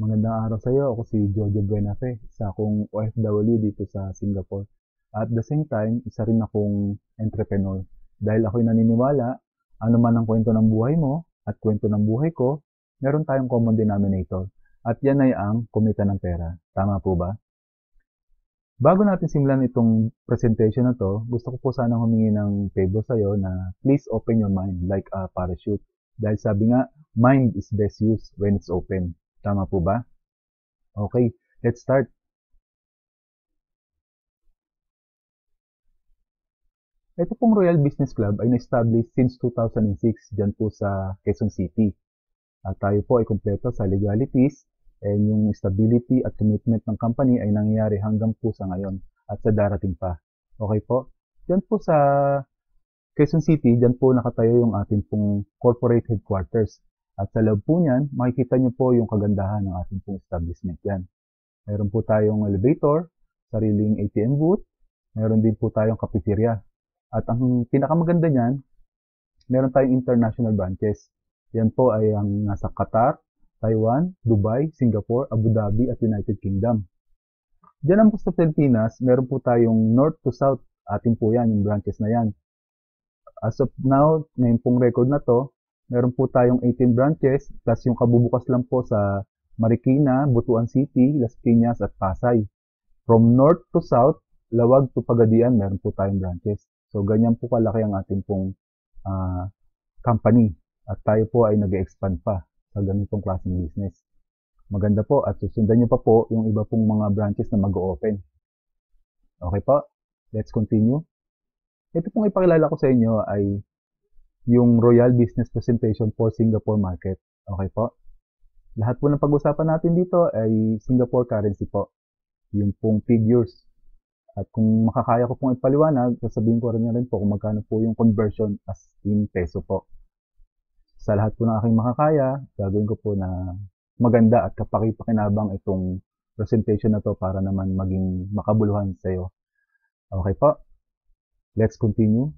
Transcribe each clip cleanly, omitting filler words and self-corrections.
Magandang araw sa iyo. Ako si Jojo Buenafe, isa akong OFW dito sa Singapore. At the same time, isa rin akong entrepreneur. Dahil ako'y naniniwala, ano man ang kwento ng buhay mo at kwento ng buhay ko, meron tayong common denominator. At yan ay ang kumita ng pera. Tama po ba? Bago natin simulan itong presentation na to, gusto ko po sanang humingi ng favor sa iyo na please open your mind like a parachute. Dahil sabi nga, mind is best used when it's open. Tama po ba? Okay, let's start. Ito pong Royal Business Club ay na-establish since 2006 dyan po sa Quezon City. At tayo po ay kumpleto sa legalities and yung stability at commitment ng company ay nangyayari hanggang po sa ngayon at sa darating pa. Okay po? Dyan po sa Quezon City, dyan po nakatayo yung ating pong corporate headquarters. At sa loob po niyan, makikita niyo po yung kagandahan ng ating pong establishment yan. Meron po tayong elevator, sariling ATM booth, meron din po tayong cafeteria. At ang pinakamaganda niyan, meron tayong international branches. Yan po ay ang nasa Qatar, Taiwan, Dubai, Singapore, Abu Dhabi at United Kingdom. Diyan naman po sa Pilipinas, meron po tayong north to south. Atin po yan, yung branches na yan. As of now, ngayon pong record na to, meron po tayong 18 branches, plus yung kabubukas lang po sa Marikina, Butuan City, Las Piñas at Pasay. From north to south, Lawag to Pagadian, meron po tayong branches. So, ganyan po kalaki ang ating pong company. At tayo po ay nag-expand pa sa ganitong klaseng business. Maganda po at susundan nyo pa po yung iba pong mga branches na mag-open. Okay po, let's continue. Ito pong ipakilala ko sa inyo ay yung Royal Business Presentation for Singapore Market. Okay po? Lahat po ng pag-usapan natin dito ay Singapore currency po. Yung pong figures. At kung makakaya ko pong ipaliwanag, sasabihin ko rin na rin po kung magkano po yung conversion as in peso po. Sa lahat po ng aking makakaya, gagawin ko po na maganda at kapaki-pakinabang itong presentation na to para naman maging makabuluhan sa iyo. Okay po? Let's continue.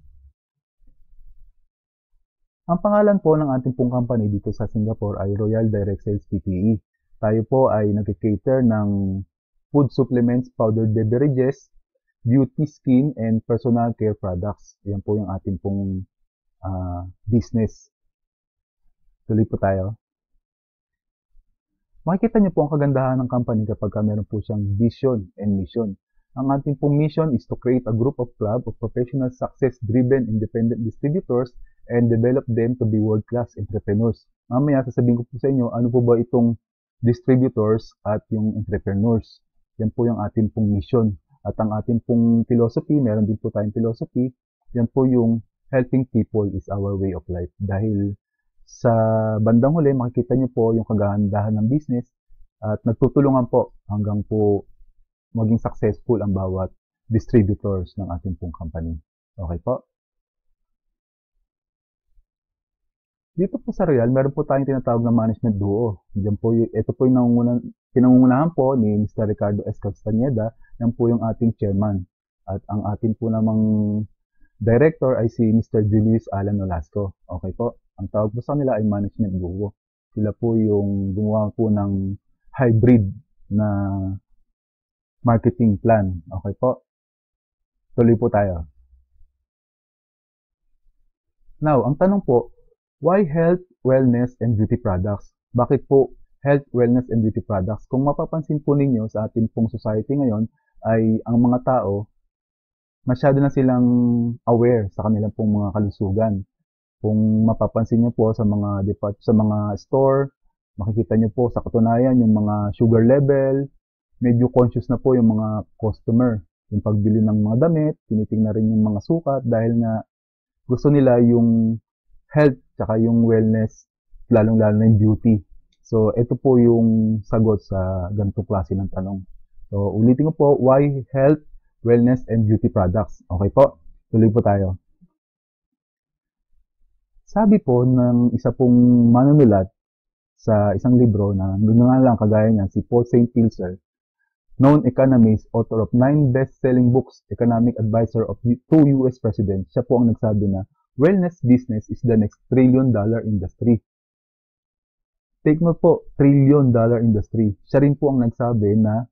Ang pangalan po ng ating pong company dito sa Singapore ay Royal Direct Sales Pte. Tayo po ay nag-cater ng food supplements, powdered beverages, beauty, skin, and personal care products. Yan po yung ating pong business. Tuloy po tayo. Makikita niyo po ang kagandahan ng company kapag meron po siyang vision and mission. Ang ating pong mission is to create a group of club of professional success-driven independent distributors and develop them to be world-class entrepreneurs. Mamaya sasabihin ko po sa inyo ano po ba itong distributors at yung entrepreneurs. Yan po yung ating pong mission. At ang ating pong philosophy, meron din po tayong philosophy, yan po yung helping people is our way of life. Dahil sa bandang huli, makikita nyo po yung kagandahan ng business at nagtutulungan po hanggang po maging successful ang bawat distributors ng ating pong company. Okay po? Dito po sa Real, meron po tayong tinatawag na management duo. Diyan po ito po yung pinangungunahan po ni Mr. Ricardo S. Castañeda. Yan po yung ating chairman. At ang ating po namang director ay si Mr. Julius Alan Nolasco. Okay po? Ang tawag po sa kanila ay management duo. Sila po yung gumawa po ng hybrid na marketing plan. Okay po? Tuloy po tayo. Now, ang tanong po, why health, wellness, and beauty products? Bakit po health, wellness, and beauty products? Kung mapapansin po ninyo sa ating pong society ngayon, ay ang mga tao, masyado na silang aware sa kanilang pong mga kalusugan. Kung mapapansin nyo po sa mga store, makikita nyo po sa katunayan yung mga sugar level, medyo conscious na po yung mga customer. Yung pagbili ng mga damit, tinitingnan rin yung mga sukat dahil nga gusto nila yung health tsaka yung wellness, lalong-lalo na yung beauty. So, ito po yung sagot sa ganitong klase ng tanong. So, ulitin ko po, why health, wellness, and beauty products? Okay po, tuloy po tayo. Sabi po ng isa pong manunulat sa isang libro na doon nga lang kagaya niya, si Paul St. Pilzer, known economist, author of 9 best-selling books, economic advisor of 2 US presidents, siya po ang nagsabi na, wellness business is the next $1 trillion industry. Take note po, $1 trillion industry. Siya rin po ang nagsabi na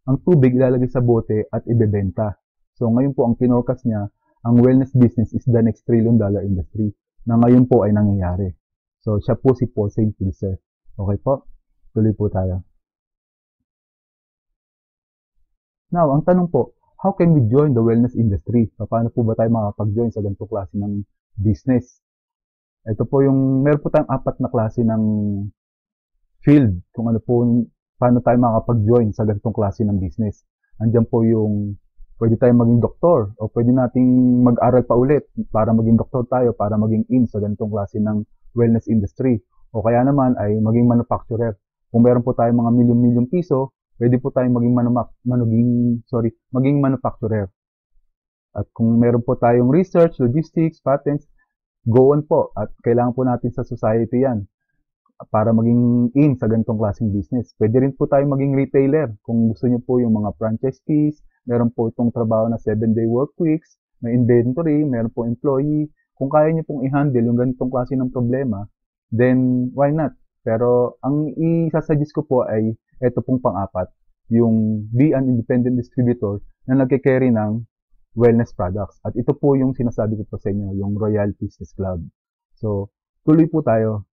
ang tubig ilalagay sa bote at ibebenta. So ngayon po ang kinokas niya, ang wellness business is the next $1 trillion industry na ngayon po ay nangyayari. So siya po si Paul St. Pilser. Okay po, tuloy po tayo. Now, ang tanong po, how can we join the wellness industry? Paano po ba tayo makapag-join sa ganitong klase ng business? Ito po meron po tayong 4 na klase ng field kung ano po, paano tayo makapag-join sa ganitong klase ng business. Andiyan po pwede tayong maging doktor o pwede nating mag-aral pa ulit para maging doktor tayo, para maging in sa ganitong klase ng wellness industry. O kaya naman ay maging manufacturer. Kung meron po tayong mga milyon-milyong piso, pwede po tayong maging manufacturer. At kung meron po tayong research, logistics, patents, go on po. At kailangan po natin sa society yan para maging in sa ganitong klaseng business. Pwede rin po tayong maging retailer. Kung gusto nyo po yung mga franchise fees, meron po itong trabaho na 7-day work weeks, may inventory, meron po employee. Kung kaya nyo pong i-handle yung ganitong klase ng problema, then why not? Pero ang isasuggest ko po ay ito pong pang-4, yung be an independent distributor na nagke-carry ng wellness products. At ito po yung sinasabi ko po sa inyo, yung Royal Business Club. So, tuloy po tayo.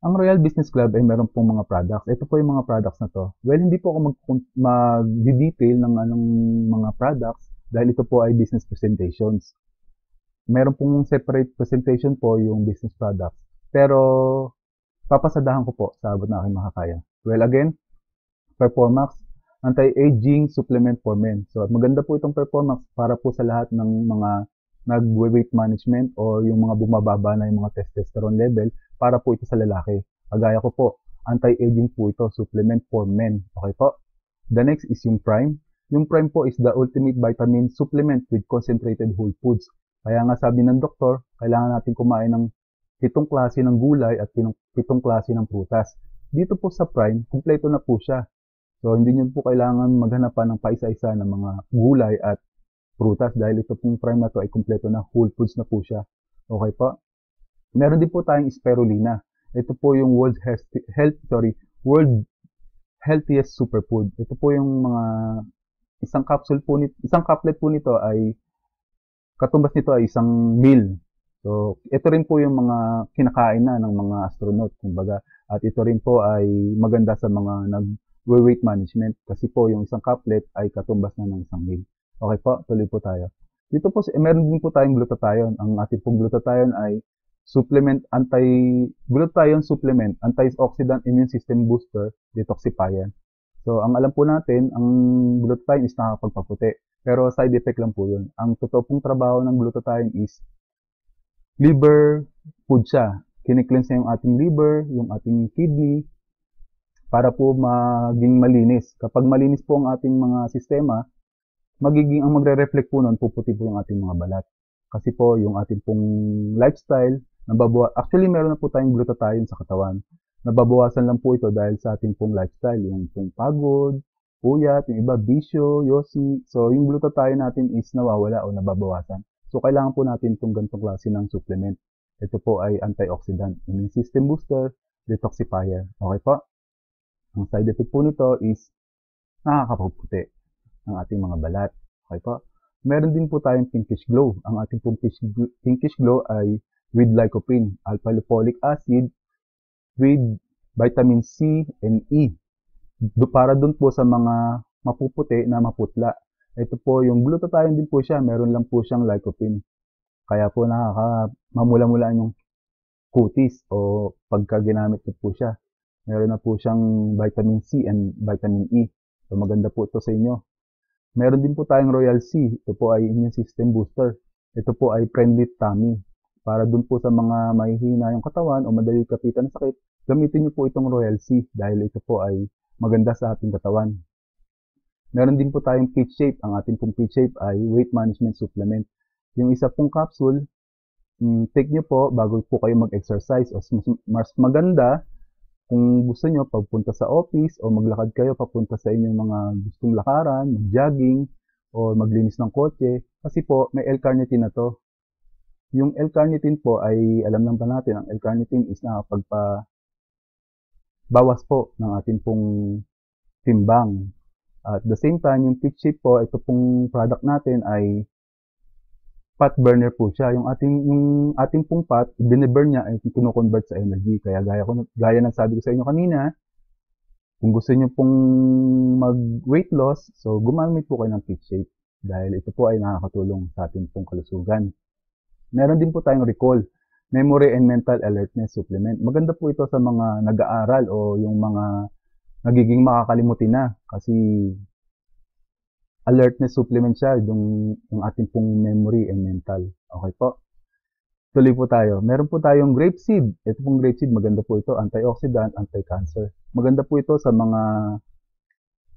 Ang Royal Business Club ay meron pong mga products. Ito po yung mga products na to. Well, hindi po ako mag-detail ng anong mga products dahil ito po ay business presentations. Meron pong separate presentation po yung business products. Pero, papasadahan ko po sa abot na aking makakaya. Well, again, Performax, anti-aging supplement for men. So, maganda po itong Performax para po sa lahat ng mga nag-weight management o yung mga bumababa na yung mga testosterone level para po ito sa lalaki. Kagaya ko po, anti-aging po ito, supplement for men. Okay po? The next is yung Prime. Yung Prime po is the ultimate vitamin supplement with concentrated whole foods. Kaya nga sabi ng doktor, kailangan natin kumain ng 7 klase ng gulay at 7 klase ng prutas. Dito po sa Prime, kumpleto na po siya. So, hindi nyo po kailangan maghanap pa ng paisa-isa ng mga gulay at prutas dahil ito pong Prime na to ay kumpleto na, whole foods na po siya. Okay po? Meron din po tayong spirulina. Ito po yung world healthiest superfood. Ito po yung mga isang caplet po nito ay katumbas nito ay isang meal. So, ito rin po yung mga kinakain na ng mga astronaut, kumbaga. At ito rin po ay maganda sa mga nag-weight management kasi po yung isang caplet ay katumbas na ng isang meal. Okay po, tuloy po tayo. Dito po, meron din po tayong glutathione. Ang ating pong glutathione ay glutathione supplement, antioxidant immune system booster, detoxifier. So, ang alam po natin, ang glutathione is nakakapagpaputi. Pero side effect lang po yun. Ang totoo pong trabaho ng glutathione is liver food siya. Kine-cleanse niya yung ating liver, yung ating kidney, para po maging malinis. Kapag malinis po ang ating mga sistema, ang magre-reflect po nun, puputi po yung ating mga balat. Kasi po, yung ating pong lifestyle, actually, meron na po tayong glutathione sa katawan. Nababawasan lang po ito dahil sa ating pong lifestyle, yung pong pagod, puyat, yung iba, bisyo, yosi. So, yung glutathione natin is nawawala o nababawasan. So, kailangan po natin itong ganitong klase ng supplement. Ito po ay antioxidant, immune system booster, detoxifier. Okay po? Ang side effect po nito is nakakapagputi ng ating mga balat. Okay po? Meron din po tayong pinkish glow. Ang ating pong pinkish glow ay with lycopene, alpha-lipoic acid, with vitamin C and E. Para dun po sa mga mapuputi na maputla. Ito po yung glutathione din po siya. Meron lang po siyang lycopene. Kaya po mamula-mulaan yung kutis o pagka ginamit po siya. Meron na po siyang vitamin C and vitamin E. So maganda po ito sa inyo. Meron din po tayong Royal C. Ito po ay immune system booster. Ito po ay friendly tummy. Para dun po sa mga mahihina yung katawan o madali kapitan ng sakit, gamitin niyo po itong Royal C dahil ito po ay maganda sa ating katawan. Meron din po tayong Peach Shape. Ang ating pong Peach Shape ay weight management supplement. Yung isa pong capsule, take nyo po bago po kayo mag-exercise. O mas maganda kung gusto nyo pagpunta sa office o maglakad kayo papunta sa inyong mga gustong lakaran, mag-jogging o maglinis ng kotse. Kasi po may L-carnitine na to. Yung L-carnitine po ay alam lang ba natin, ang L-carnitine is nakapagpabawas po ng ating pong timbang. At the same time, yung peach shape po, ito pong product natin ay fat burner po siya. Yung ating pong fat, bine-burn niya ay kino-convert sa energy. Kaya gaya ng sabi ko sa inyo kanina, kung gusto niyo pong mag-weight loss, so gumamit po kayo ng peach shape dahil ito po ay nakakatulong sa ating pong kalusugan. Meron din po tayong recall, memory and mental alertness supplement. Maganda po ito sa mga nag-aaral o yung mga nagiging makakalimutin na kasi alertness supplement siya, yung ating pong memory and mental. Okay po. Tuloy po tayo. Meron po tayong grapeseed. Ito pong grapeseed, maganda po ito. Antioxidant, anti-cancer. Maganda po ito sa mga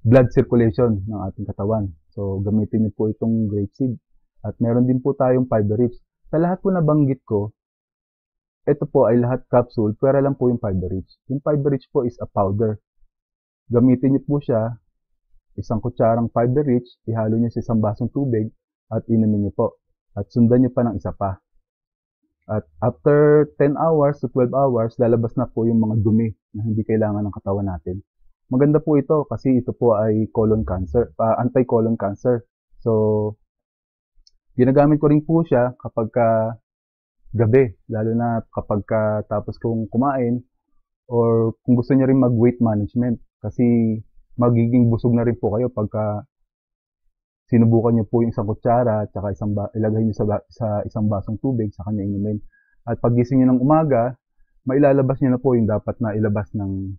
blood circulation ng ating katawan. So, gamitin niyo po itong grapeseed. At meron din po tayong fiber rich. Sa lahat po na banggit ko, ito po ay lahat capsule, pero lang po yung fiber rich. Yung fiber rich po is a powder. Gamitin niyo po siya, isang kutsarang fiber rich, ihalo niyo sa isang basong tubig, at inumin niyo po. At sundan niyo pa ng isa pa. At after 10 hours to 12 hours, lalabas na po yung mga dumi na hindi kailangan ng katawan natin. Maganda po ito kasi ito po ay colon cancer, anti-colon cancer. So, ginagamit ko rin po siya kapag gabi, lalo na kapag tapos kong kumain or kung gusto niyo rin mag-weight management kasi magiging busog na rin po kayo pagka sinubukan niyo po yung isang kutsara at saka ilagay niyo sa isang basong tubig sa kanya inumin. At paggising niyo ng umaga, mailalabas niyo na po yung dapat na ilabas ng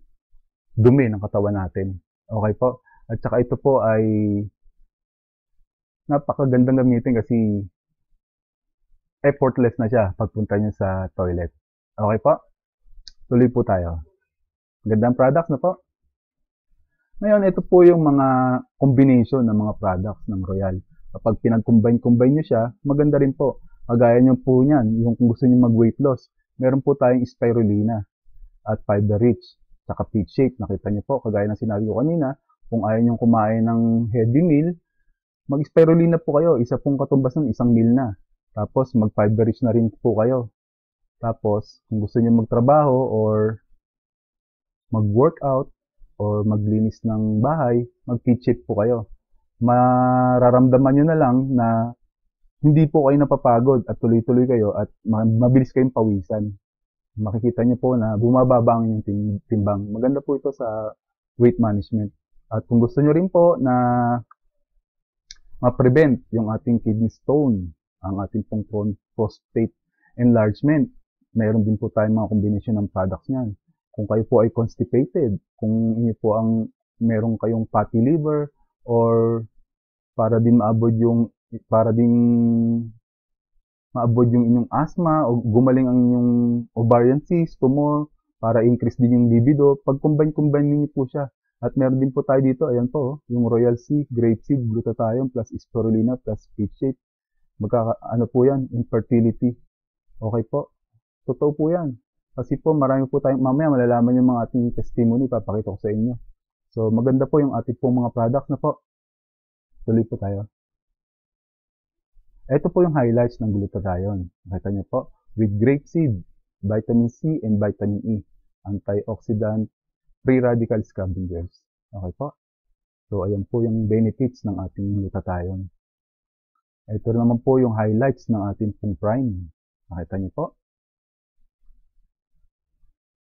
dumi ng katawan natin. Okay po? At saka ito po ay napakagandang gamitin kasi effortless na siya pagpunta niyo sa toilet. Okay po? Tuloy po tayo. Gandang products na po. Ngayon, ito po yung mga combination ng mga products ng Royal. Kapag pinag-combine nyo siya, maganda rin po. Kagaya nyo po niyan, yung kung gusto nyo mag-weight loss, meron po tayong spirulina at fiber rich, saka peach shape. Nakita nyo po, kagaya ng sinabi ko kanina, kung ayaw nyo kumain ng heavy meal, mag-spirulina po kayo. Isa pong katumbas ng isang meal na. Tapos, mag-fiber rich na rin po kayo. Tapos, kung gusto nyo magtrabaho or mag-workout, or maglinis ng bahay, mag-peach shape po kayo. Mararamdaman nyo na lang na hindi po kayo napapagod at tuloy-tuloy kayo at mabilis kayong pawisan. Makikita nyo po na bumababa ang inyong timbang. Maganda po ito sa weight management. At kung gusto nyo rin po na ma-prevent yung ating kidney stone, ang ating pong prostate enlargement, meron din po tayong mga combination ng products niyan. Kung kayo po ay constipated, kung inyo po meron kayong fatty liver or para din maabot yung inyong asthma o gumaling ang inyong ovarian cyst, tumor, para increase din yung libido, pag combine niyo po siya. At meron din po tayo dito, ayan po, yung Royal Sea, Grapeseed, Glutathione plus Spirulina plus peach shape. Ano po yan? Infertility. Okay po. Totoo po yan. Kasi po marami po tayong, mamaya malalaman yung mga ating testimony, papakita ko sa inyo. So maganda po yung ating pong mga products na po. Tuloy po tayo. Ito po yung highlights ng glutathione. Nakita niyo po, with grapeseed, vitamin C and vitamin E, antioxidant, free radical scavengers. Okay po. So ayan po yung benefits ng ating glutathione. Ito naman po yung highlights ng ating pong prime. Nakita niyo po.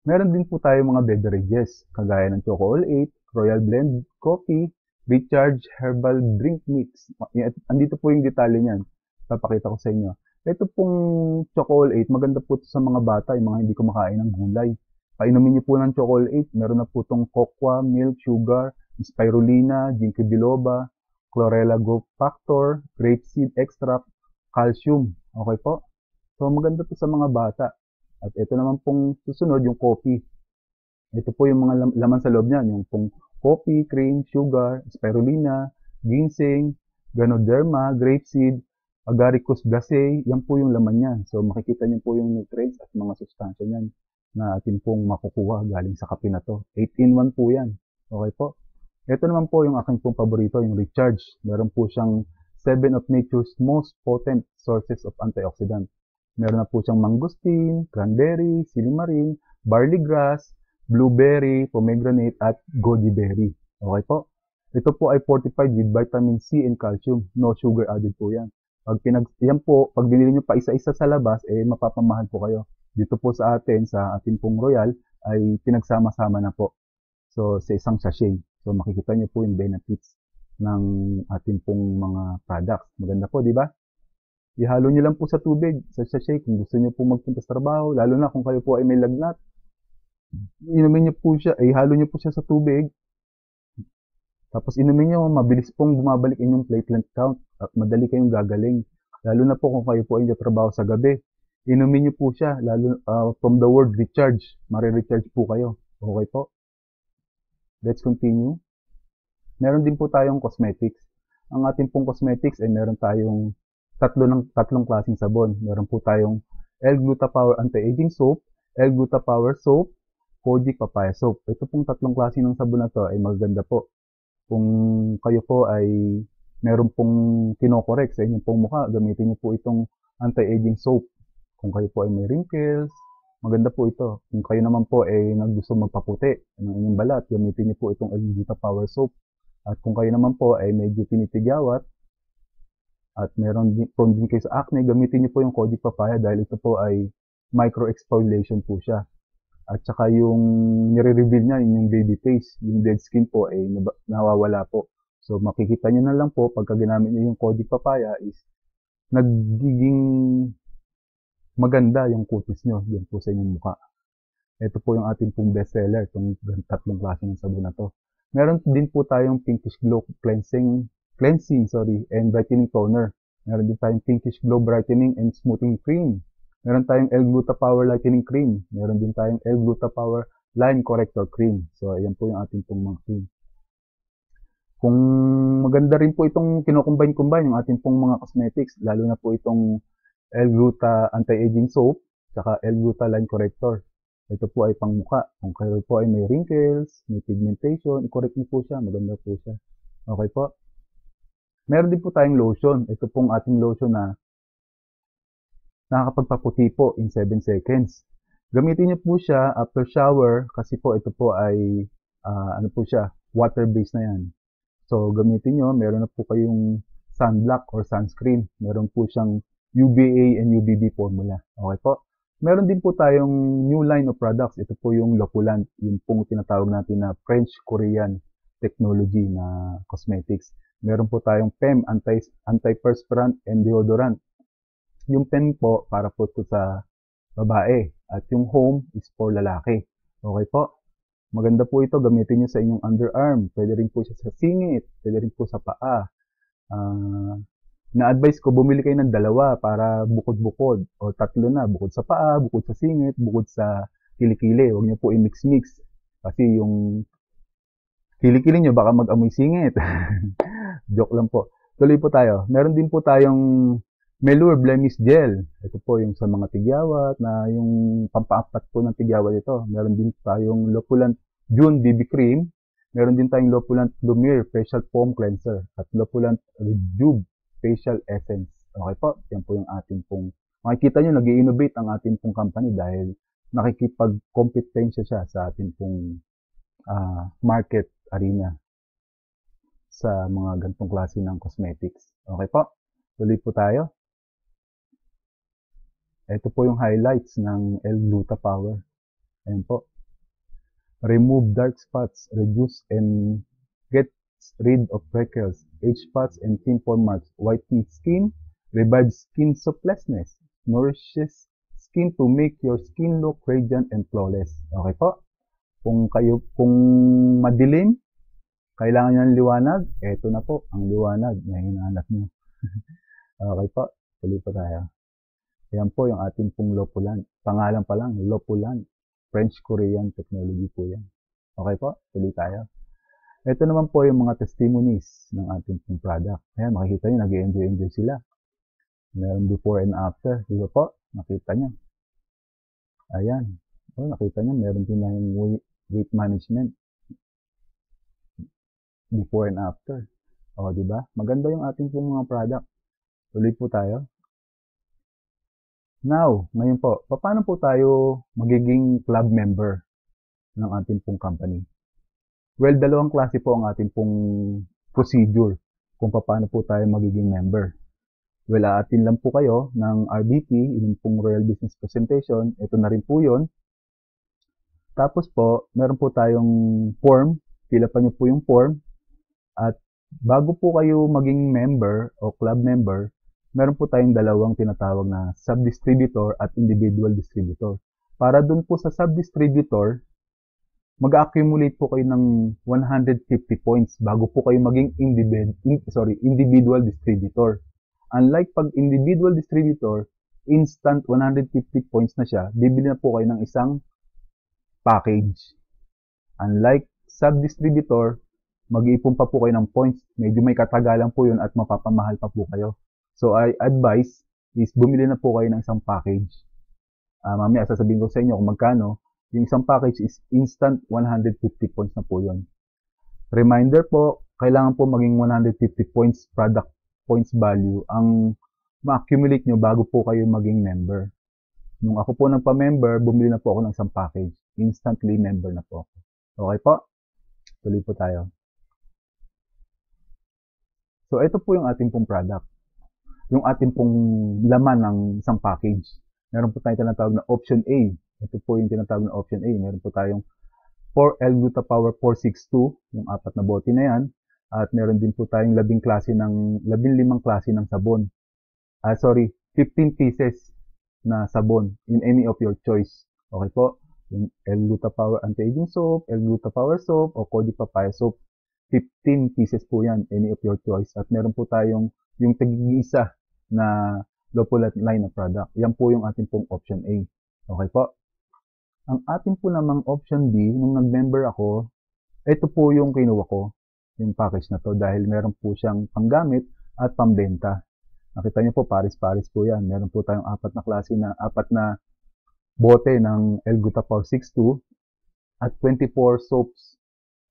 Meron din po tayo mga beverages, kagaya ng Choco All 8, Royal Blend Coffee, Recharge Herbal Drink Mix. Andito po yung detalye niyan. Papakita ko sa inyo. Ito pong Choco All 8, maganda po ito sa mga bata, yung mga hindi kumakain ng gulay. Painumin niyo po ng Choco All 8. Meron na po itong cocoa, milk, sugar, spirulina, ginkgo biloba, chlorella growth factor, grapeseed extract, calcium. Okay po? So maganda to sa mga bata. At ito naman pong susunod, yung coffee. Ito po yung mga laman sa loob niyan. Yung pong coffee, cream, sugar, spirulina, ginseng, ganoderma, grapeseed, agaricus blacei. Yan po yung laman niyan. So makikita niyo po yung nutrients at mga sustansya niyan na atin pong makukuha galing sa kape na to. 8-in-1 po yan. Okay po. Ito naman po yung aking pong paborito, yung Recharge. Meron po siyang 7 of nature's most potent sources of antioxidant. Meron na po siyang mangosteen, cranberry, silimarin, barley grass, blueberry, pomegranate, at goji berry. Okay po? Ito po ay fortified with vitamin C and calcium. No sugar added po yan. Yan po, pag binili nyo pa isa-isa sa labas, mapapamahal po kayo. Dito po sa atin, sa ating pong Royal, ay pinagsama-sama na po. So, sa isang sachet. So, makikita nyo po yung benefits ng ating pong mga products. Maganda po, di ba? Ihalo nyo lang po sa tubig, sa sachet, kung gusto nyo po magpunta sa trabaho, lalo na kung kayo po ay may lagnat. Inumin nyo po siya, ihalo nyo po siya sa tubig. Tapos inumin nyo, mabilis pong bumabalik inyong platelet count at madali kayong gagaling. Lalo na po kung kayo po ay trabaho sa gabi. Inumin nyo po siya, lalo from the word recharge, mare-recharge po kayo. Okay po? Let's continue. Meron din po tayong cosmetics. Ang ating pong cosmetics ay meron tayong tatlong klaseng sabon. Meron po tayong L-Gluta Power Anti-Aging Soap, L-Gluta Power Soap, Kojic Papaya Soap. Ito pong tatlong klase ng sabon na to ay maganda po. Kung kayo po ay meron pong kinokorek sa inyong pong mukha, gamitin niyo po itong anti-aging soap. Kung kayo po ay may wrinkles, maganda po ito. Kung kayo naman po ay naggusto magpaputi ng inyong balat, gamitin niyo po itong L-Gluta Power Soap. At kung kayo naman po ay medyo tinitigyawat at prone din kayo sa acne, gamitin niyo po yung Kojic Papaya dahil ito po ay micro-exfoliation po siya. At saka yung nire-reveal niya, yung baby face, yung dead skin po ay nawawala po. So makikita niyo na lang po pagka ginamit niyo yung Kojic Papaya is nagiging maganda yung kutis niyo diyan po sa inyong mukha. Ito po yung ating pong bestseller, itong tatlong klase ng sabon na to. Meron din po tayong Pinkish Glow cleansing, and brightening toner. Meron din tayong Pinkish Glow brightening and smoothing cream. Meron tayong L-Gluta Power Lightening Cream. Meron din tayong L-Gluta Power Line Corrector Cream. So, ayan po yung ating pong mga cream. Kung maganda rin po itong kino-combine-combine yung ating pong mga cosmetics, lalo na po itong L-Gluta Anti-Aging Soap, saka L-Gluta Line Corrector. Ito po ay pangmuka. Kung kayo po ay may wrinkles, may pigmentation, i-correct niyo po siya. Maganda po siya. Okay po. Meron din po tayong lotion. Ito pong ating lotion na nakakapagpaputi po in 7 seconds. Gamitin niyo po siya after shower kasi po ito po ay ano po siya, water-based na yan. So gamitin niyo, meron na po kayong sunblock or sunscreen. Meron po siyang UVA and UVB formula. Okay po. Meron din po tayong new line of products. Ito po yung Lopulant, yung pong tinatawag natin na French-Korean technology na cosmetics. Meron po tayong PEM, anti-perspirant and deodorant. Yung pen po, para po ito sa babae. At yung home is for lalaki. Okay po? Maganda po ito. Gamitin nyo sa inyong underarm. Pwede rin po siya sa singit. Pwede rin po sa paa. Na-advise ko, bumili kayo ng dalawa para bukod-bukod. O tatlo na. Bukod sa paa, bukod sa singit, bukod sa kilikili. Huwag nyo po i-mix-mix. Kasi yung kilikili nyo baka mag-amoy singit. Joke lang po. Tuloy po tayo. Meron din po tayong Melur Blemish Gel. Ito po yung sa mga tigyawat na yung pampaapat po ng tigyawat ito. Meron din tayong Lopulant June BB Cream. Meron din tayong Lopulant Lumiere Facial Foam Cleanser at Lopulant Rejuve Facial Essence. Okay po, yan po yung ating pong, makikita nyo, nag-i-innovate ang ating pong company dahil nakikipag-competensya siya sa ating pong market arena sa mga gantong klase ng cosmetics. Okay po, tuloy po tayo. Ito po yung highlights ng L-Gluta Power. Ayan po. Remove dark spots, reduce and get rid of freckles, age spots and pimple marks, whitens skin, revives skin softness, nourishes skin to make your skin look radiant and flawless. Okay po? Kung madilim, kailangan nyo ng liwanag, eto na po ang liwanag na hinahanap nyo. Okay po, tuloy po tayo. Ayan po yung ating pong Lopulant. Pangalan pa lang, Lopulant. French-Korean technology po yan. Okay po, tuloy tayo. Ito naman po yung mga testimonies ng ating pong product. Ayan, makikita nyo, nag-enjoy sila. Meron before and after. Di ba po? Nakita nyo. Ayan. O, nakita nyo, meron din na yung weight management. Before and after. O, di ba? Maganda yung ating pong mga product. Tuloy po tayo. Now, ngayon po, paano po tayo magiging club member ng ating pong company? Well, dalawang klase po ang ating pong procedure kung paano po tayo magiging member. Well, aatin lang po kayo ng RBP, yung pong Royal Business Presentation. Ito na rin po yun. Tapos po, meron po tayong form. Fill up nyo po yung form. At bago po kayo maging member o club member, meron po tayong dalawang tinatawag na sub-distributor at individual distributor. Para dun po sa sub-distributor, mag-accumulate po kayo ng 150 points bago po kayo maging individual distributor. Unlike pag individual distributor, instant 150 points na siya, bibili na po kayo ng isang package. Unlike sub-distributor, mag-iipon pa po kayo ng points. Medyo may katagalan po yun at mapapamahal pa po kayo. So, I advise is bumili na po kayo ng isang package. Mamaya sasabihin ko sa inyo kung magkano. Yung isang package is instant 150 points na po yun. Reminder po, kailangan po maging 150 points product points value ang ma-accumulate nyo bago po kayo maging member. Nung ako po nagpa-member, bumili na po ako ng isang package. Instantly member na po ako. Okay po? Tuloy po tayo. So, ito po yung ating pong product. Yung ating pong laman ng isang package. Meron po tayong tinatawag na option A. Ito po yung tinatawag na option A. Meron po tayong 4L-Glutapower 462, yung 4 na bote na yan. At meron din po tayong 15 klase ng sabon. 15 pieces na sabon in any of your choice. Okay po? Yung L-Glutapower Anti-Aging Soap, L-Glutapower Soap, o Cody Papaya Soap. 15 pieces po yan, any of your choice. At meron po tayong yung tag-iisa na Lopulat line of product. Yan po yung ating pong option A. Okay po? Ang ating po namang option B, nung nag-member ako, ito po yung kinuha ko, yung package na to, dahil meron po siyang panggamit at pambenta. Nakita niyo po, pares-pares po yan. Meron po tayong apat na bote ng L-Glutapower 62 at 24 soaps,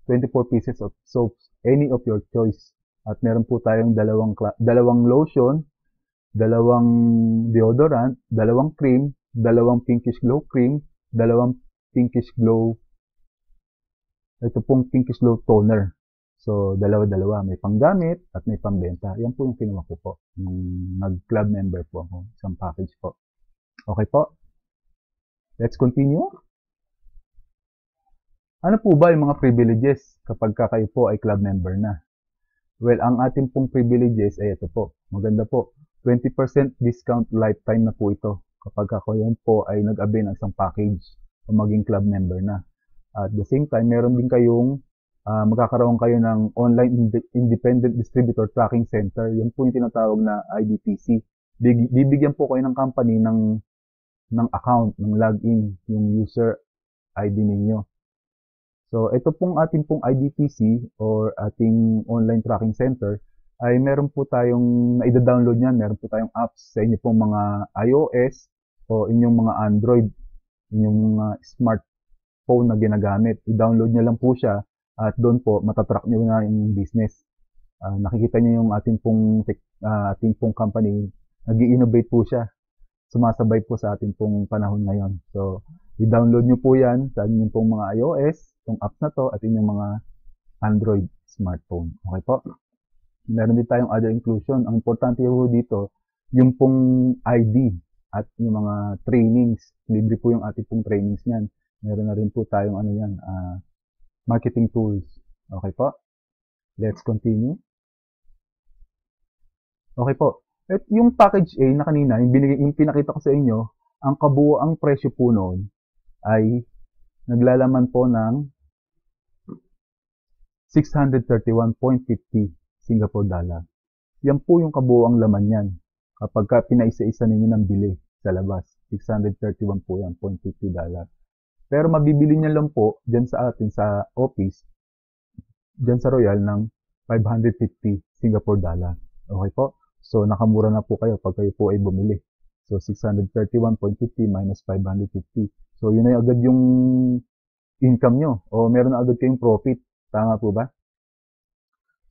24 pieces of soaps, any of your choice. At meron po tayong dalawang lotion, dalawang deodorant, dalawang cream, dalawang pinkish glow cream, dalawang pinkish glow, ito pong pinkish glow toner. So, dalawa-dalawa. May panggamit at may pambenta. Yan po yung kinuha ko po. Nung nag-club member po ako. Isang package po. Okay po? Let's continue. Ano po ba yung mga privileges kapag kayo po ay club member na? Well, ang ating pong privileges ay ito po. Maganda po. 20% discount lifetime na po ito kapag kayo po ay nag-avail ng isang package o maging club member na. At the same time, meron din kayong magkakaroon kayo ng Online Independent Distributor Tracking Center. Yan po yung tinatawag na IDTC. Bibigyan po kayo ng company ng account, ng login, yung user ID ninyo. So, ito pong ating pong IDTC or ating Online Tracking Center ay meron po tayong na-download niyan. Meron po tayong apps sa inyo pong mga iOS o inyong mga Android, inyong mga smartphone na ginagamit. I-download nyo lang po siya at doon po matatrack nyo na yung business. Nakikita nyo yung ating pong company, nag-i-innovate po siya. Sumasabay po sa ating pong panahon ngayon. So, i-download nyo po yan sa inyong pong mga iOS, itong apps na to, at inyong mga Android smartphone. Okay po? Meron din tayong other inclusion. Ang importante po dito, yung pong ID at yung mga trainings. Libre po yung ating pong trainings niyan. Meron na rin po tayong marketing tools. Okay po? Let's continue. Okay po. At yung package A na kanina, yung pinakita ko sa inyo, ang kabuuang presyo po noon ay naglalaman po ng 631.50 Singapore dollar. Yan po yung kabuuang laman yan. Kapag pinaisa-isa ninyo ng bili sa labas, 631 po yan, $0.50. Pero mabibili niya lang po dyan sa atin sa office, dyan sa Royal ng 550 Singapore dollar. Okay po? So, nakamura na po kayo pag kayo po ay bumili. So, 631.50 minus 550. So, yun ay agad yung income nyo. O meron na agad kayong profit. Tama po ba?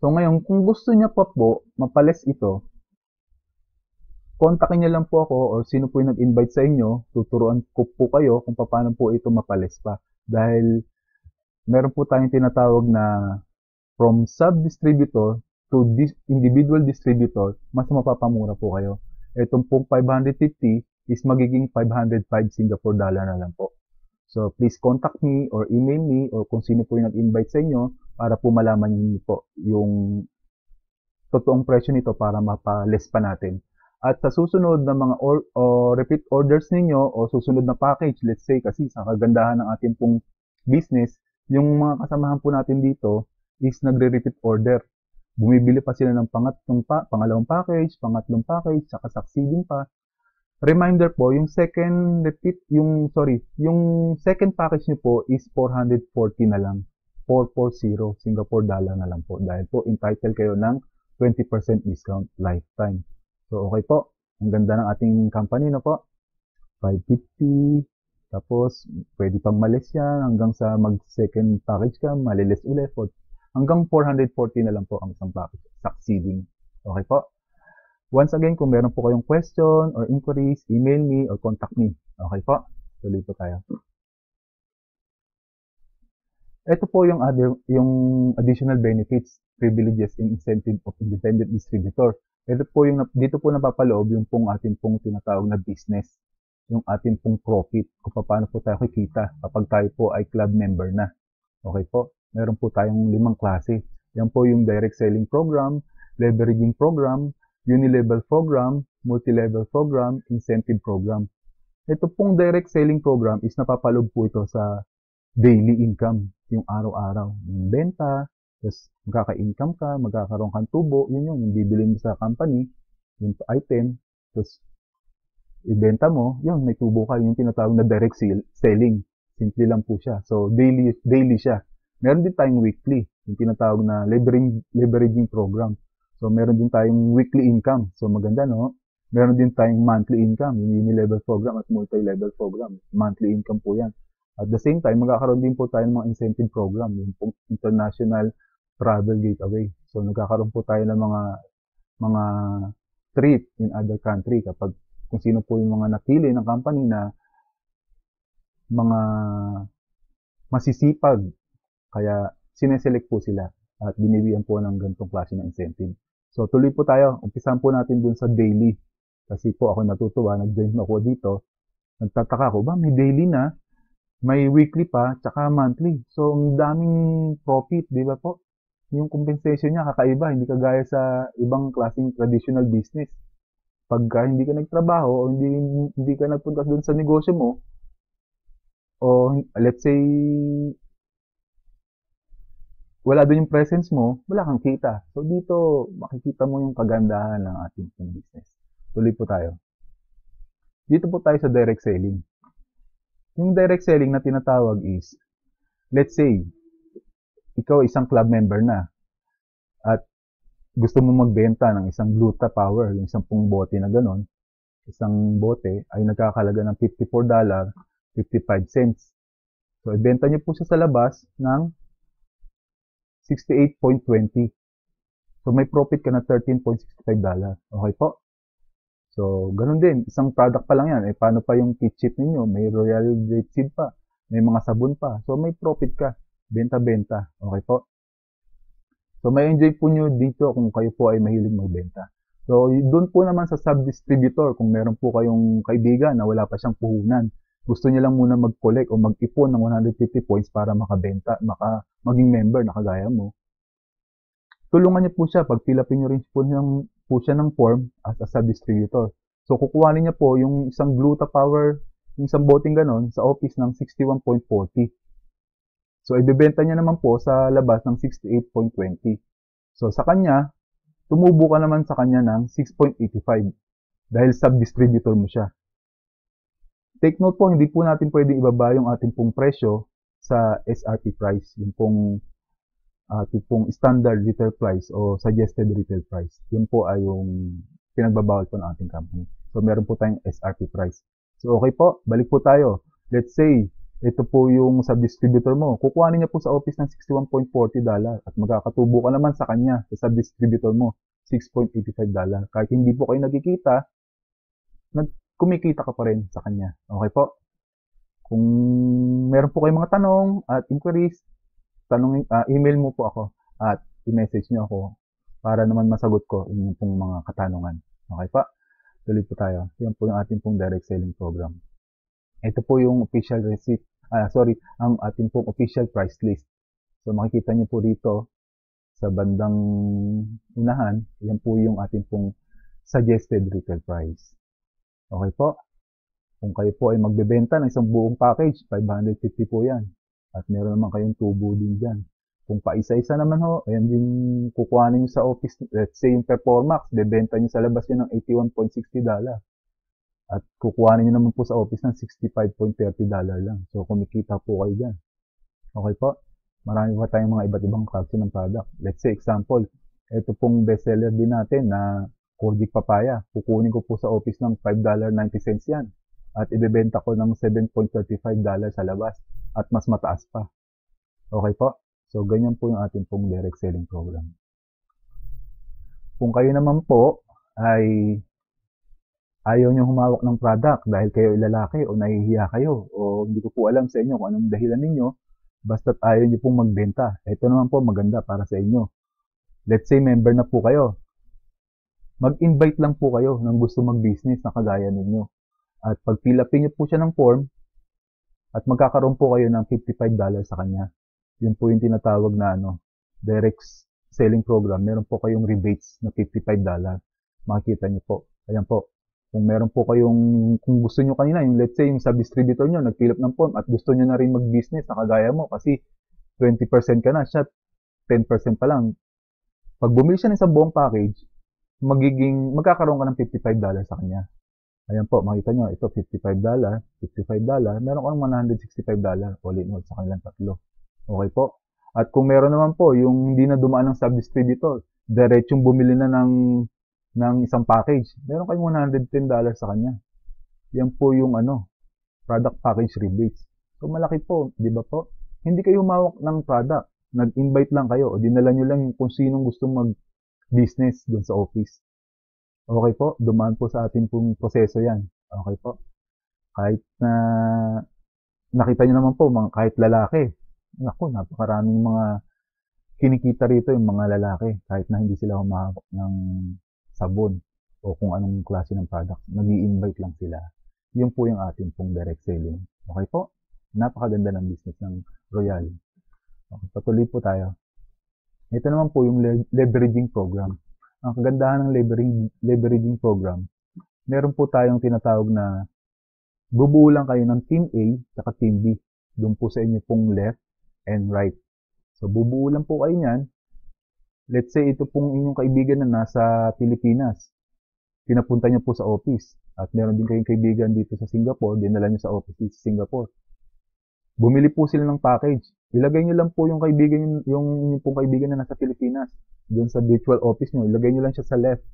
So, ngayon, kung gusto niya pa po, mapales ito, kontakin niyo lang po ako or sino po yung nag-invite sa inyo, tuturuan ko po kayo kung paano po ito mapales pa. Dahil meron po tayong tinatawag na from sub-distributor to individual distributor, mas mapapamura po kayo. Itong pong 550 is magiging 505 Singapore dollar na lang po. So, please contact me or email me or kung sino po yung nag-invite sa inyo para po malaman niyo po yung totoong presyo nito para mapales pa natin. At sa susunod na mga repeat orders ninyo o susunod na package, let's say kasi sa kagandahan ng ating pong business, yung mga kasamahan po natin dito is nagre-repeat order. Bumibili pa sila ng pangalawang package, pangatlong package, saka succeeding pa. Reminder po, yung second package nyo po is 440 na lang. 440 Singapore dollar na lang po. Dahil po entitled kayo ng 20% discount lifetime. So, okay po. Ang ganda ng ating company na po. 550. Tapos, pwede pang malis yan hanggang sa mag-second package ka, malilis ulit. Hanggang 440 na lang po ang isang package. Succeeding. Okay po. Once again, kung meron po kayong question or inquiries, email me or contact me. Okay po. Tuloy po tayo. Ito po yung additional benefits, privileges, and incentive of independent distributor. Dito po napapaloob yung pong ating pong tinatawag na business, yung ating pong profit, kung paano po tayo kikita kapag tayo po ay club member na. Okay po, meron po tayong 5 klase. Yan po yung direct selling program, leveraging program, unilevel program, multi-level program, incentive program. Ito pong direct selling program is napapaloob po ito sa daily income, yung araw-araw, yung benta, tapos magkaka-income ka, magkakaroon kang tubo, yung bibili mo sa company, yung item, tapos ibenta mo, yun, may tubo ka, yung tinatawag na direct selling. Simple lang po siya. So, daily siya. Meron din tayong weekly, yung tinatawag na leveraging program. So, meron din tayong weekly income. So, maganda, no? Meron din tayong monthly income, yung unilevel program at multi-level program. Monthly income po yan. At the same time, magkakaroon din po tayo ng mga incentive program, yung international travel gateway. So, nagkakaroon po tayo ng mga trip in other country kapag kung sino po yung mga napili ng company na mga masisipag. Kaya, sineselect po sila at binibigyan po ng ganitong klase ng incentive. So, tuloy po tayo. Umpisahan po natin dun sa daily. Kasi po ako natutuwa, nag-join ako dito. Nagtataka ko, ba may daily na? May weekly pa, tsaka monthly. So, ang daming profit, di ba po? Yung compensation niya kakaiba, hindi kagaya sa ibang klaseng traditional business. Pagka hindi ka nagtrabaho o hindi ka nagpunta doon sa negosyo mo, o let's say, wala doon yung presence mo, wala kang kita. So, dito, makikita mo yung kagandahan ng ating business. Tuloy po tayo. Dito po tayo sa direct selling. Yung direct selling na tinatawag is, let's say, ikaw isang club member na at gusto mo magbenta ng isang Gluta Power, yung 10 bote na ganon, isang bote ay nagkakalaga ng $54.55. So, ibenta niyo po siya sa labas ng $68.20. So, may profit ka na $13.65. Okay po? So, ganun din. Isang product pa lang yan. Eh, paano pa yung kit sheet ninyo? May Royal Grape Seed pa. May mga sabon pa. So, may profit ka. Benta-benta. Okay po? So, may enjoy po nyo dito kung kayo po ay mahilig magbenta. So, doon po naman sa sub-distributor, kung meron po kayong kaibigan na wala pa siyang puhunan, gusto niya lang muna mag-collect o mag-ipon ng 150 points para makabenta, maging member na kagaya mo. Tulungan niyo po siya. Pag-fill-upin niyo rin po siya ng form as a sub-distributor. So, kukuhanin niya po yung isang Gluta Power, yung isang boteng ganon, sa office ng 61.40. So, ibebenta niya naman po sa labas ng 68.20. So, sa kanya, tumubo ka naman sa kanya ng 6.85 dahil sub-distributor mo siya. Take note po, hindi po natin pwedeng ibaba yung ating pong presyo sa SRP price, yung pong tipong standard retail price o suggested retail price. Yun po ay yung pinagbabawal po ng ating company. So, meron po tayong SRP price. So, okay po, balik po tayo. Let's say, ito po yung sub-distributor mo. Kukuhanin niya po sa office ng $61.40 at magkakatubo ka naman sa kanya, sa sub-distributor mo, $6.85. Kahit hindi po kayo nagkikita, kumikita ka pa rin sa kanya. Okay po? Kung meron po kayong mga tanong at inquiries, email mo po ako at i-message niyo ako para naman masagot ko inyong pong mga katanungan. Okay pa? Tuloy po tayo. Yan po yung ating pong direct selling program. Ito po yung official receipt, ang ating pong official price list. So makikita niyo po dito sa bandang unahan, yan po yung ating pong suggested retail price. Okay po? Kung kayo po ay magbebenta ng isang buong package, 550 po yan. At meron naman kayong tubo din dyan. Kung paisa-isa naman ho, ayan din kukuhanin nyo sa office, let's say yung Performax, bebenta nyo sa labas yun ng $81.60. At kukuhanin nyo naman po sa office ng $65.30 lang. So kumikita po kayo dyan. Okay po? Marami pa tayong mga iba't ibang klase ng product. Let's say example, ito pong bestseller din natin na Kojic Papaya. Kukunin ko po sa office ng $5.90 yan. At ibebenta ko ng $7.35 sa labas. At mas mataas pa. Okay po? So, ganyan po yung ating pong direct selling program. Kung kayo naman po ay ayaw nyo humawak ng product dahil kayo lalaki o nahihiya kayo o hindi ko po alam sa inyo kung anong dahilan ninyo, basta't ayaw nyo pong magbenta. Ito naman po maganda para sa inyo. Let's say member na po kayo. Mag-invite lang po kayo ng gusto mag-business na kagaya ninyo. At pag fill upin nyo po siya ng form, at magkakaroon po kayo ng $55 sa kanya. Yun po yung tinatawag na direct selling program. Meron po kayong rebates na $55. Makikita nyo po. Ayan po. Kung meron po kung gusto nyo kanina, yung let's say yung sub-distributor nyo, nag-fill up ng form at gusto nyo na rin mag-business na kagaya mo kasi 20% ka na, siya 10% pa lang. Pag bumili siya ng isang buong package, magkakaroon ka ng $55 sa kanya. Ayan po, makita nyo, ito $55, meron kang $165 all in all sa kanilang tatlo. Okay po? At kung meron naman po, yung hindi na dumaan ng sub-distributor, diretsong bumili na ng isang package, meron kayong $110 sa kanya. Yan po yung product package rebates. So malaki po, di ba po? Hindi kayo humawak ng product. Nag-invite lang kayo o dinala nyo lang kung sinong gustong mag-business doon sa office. Okay po, dumaan po sa ating pong proseso yan. Okay po. Kahit na nakita nyo naman po, kahit lalaki, naku, napakaraming mga kinikita rito yung mga lalaki kahit na hindi sila humahawak ng sabon o kung anong klase ng product. Nag-i-invite lang sila. Yun po yung ating pong direct selling. Okay po? Napakaganda ng business ng Royal. Okay, patuloy po tayo. Ito naman po yung leveraging program. Ang kagandahan ng leveraging program, meron po tayong tinatawag na bubuo lang kayo ng Team A at Team B. Doon po sa inyo pong left and right. So, bubuo lang po kayo niyan. Let's say, ito pong inyong kaibigan na nasa Pilipinas. Pinapunta niyo po sa office. At meron din kayong kaibigan dito sa Singapore, dinala niyo sa office dito sa Singapore. Bumili po sila ng package. Ilagay niyo lang po yung inyong pong kaibigan na nasa Pilipinas. Doon sa virtual office niyo, ilagay niyo lang siya sa left.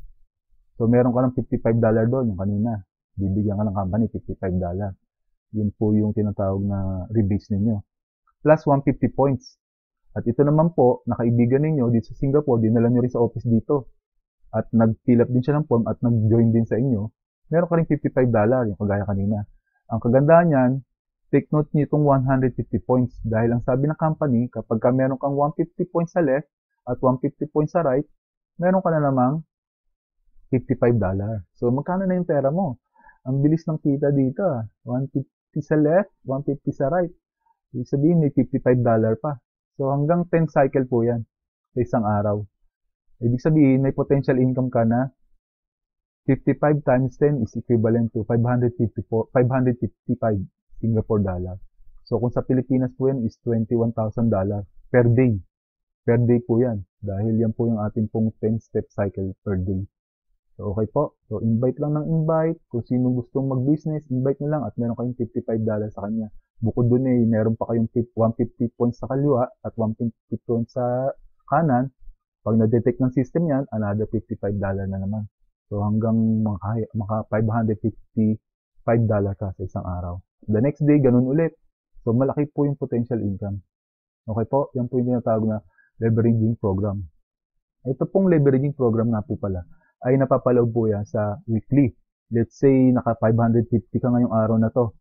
So, meron ka ng $55 doon, yung kanina. Bibigyan ka ng company, $55. Yun po yung tinatawag na rebates ninyo. Plus 150 points. At ito naman po, nakaibigan ninyo dito sa Singapore, dinala nyo rin sa office dito. At nag-fill up din siya ng form at nag-join din sa inyo. Meron ka rin $55, yung kagaya kanina. Ang kagandahan yan, take note nyo itong 150 points. Dahil ang sabi ng company, kapag meron kang 150 points sa left at 150 points sa right, meron ka na namang $55. So, magkano na yung pera mo? Ang bilis ng kita dito. 150 sa left, 150 sa right. Ibig sabihin, may $55 pa. So, hanggang 10 cycle po yan sa isang araw. Ibig sabihin, may potential income ka na 55 times 10 is equivalent to 555 Singapore dollar. So, kung sa Pilipinas po yan is $21,000 per day. Per day po yan. Dahil yan po yung ating pong 10-step cycle per day. So, okay po. So, invite lang ng invite. Kung sino gustong mag-business, invite nyo lang at meron kayong $55 sa kanya. Bukod dun meron pa kayong 150 points sa kaliwa at 150 points sa kanan. Pag na-detect ng system yan, another $55 na naman. So, hanggang maka $555 ka sa isang araw. The next day, ganun ulit. So, malaki po yung potential income. Okay po? Yan po yung tinatawag na leveraging program. Ito pong leveraging program nga po pala ay napapaloob po yan sa weekly. let's say naka 550 ka ngayong araw na to.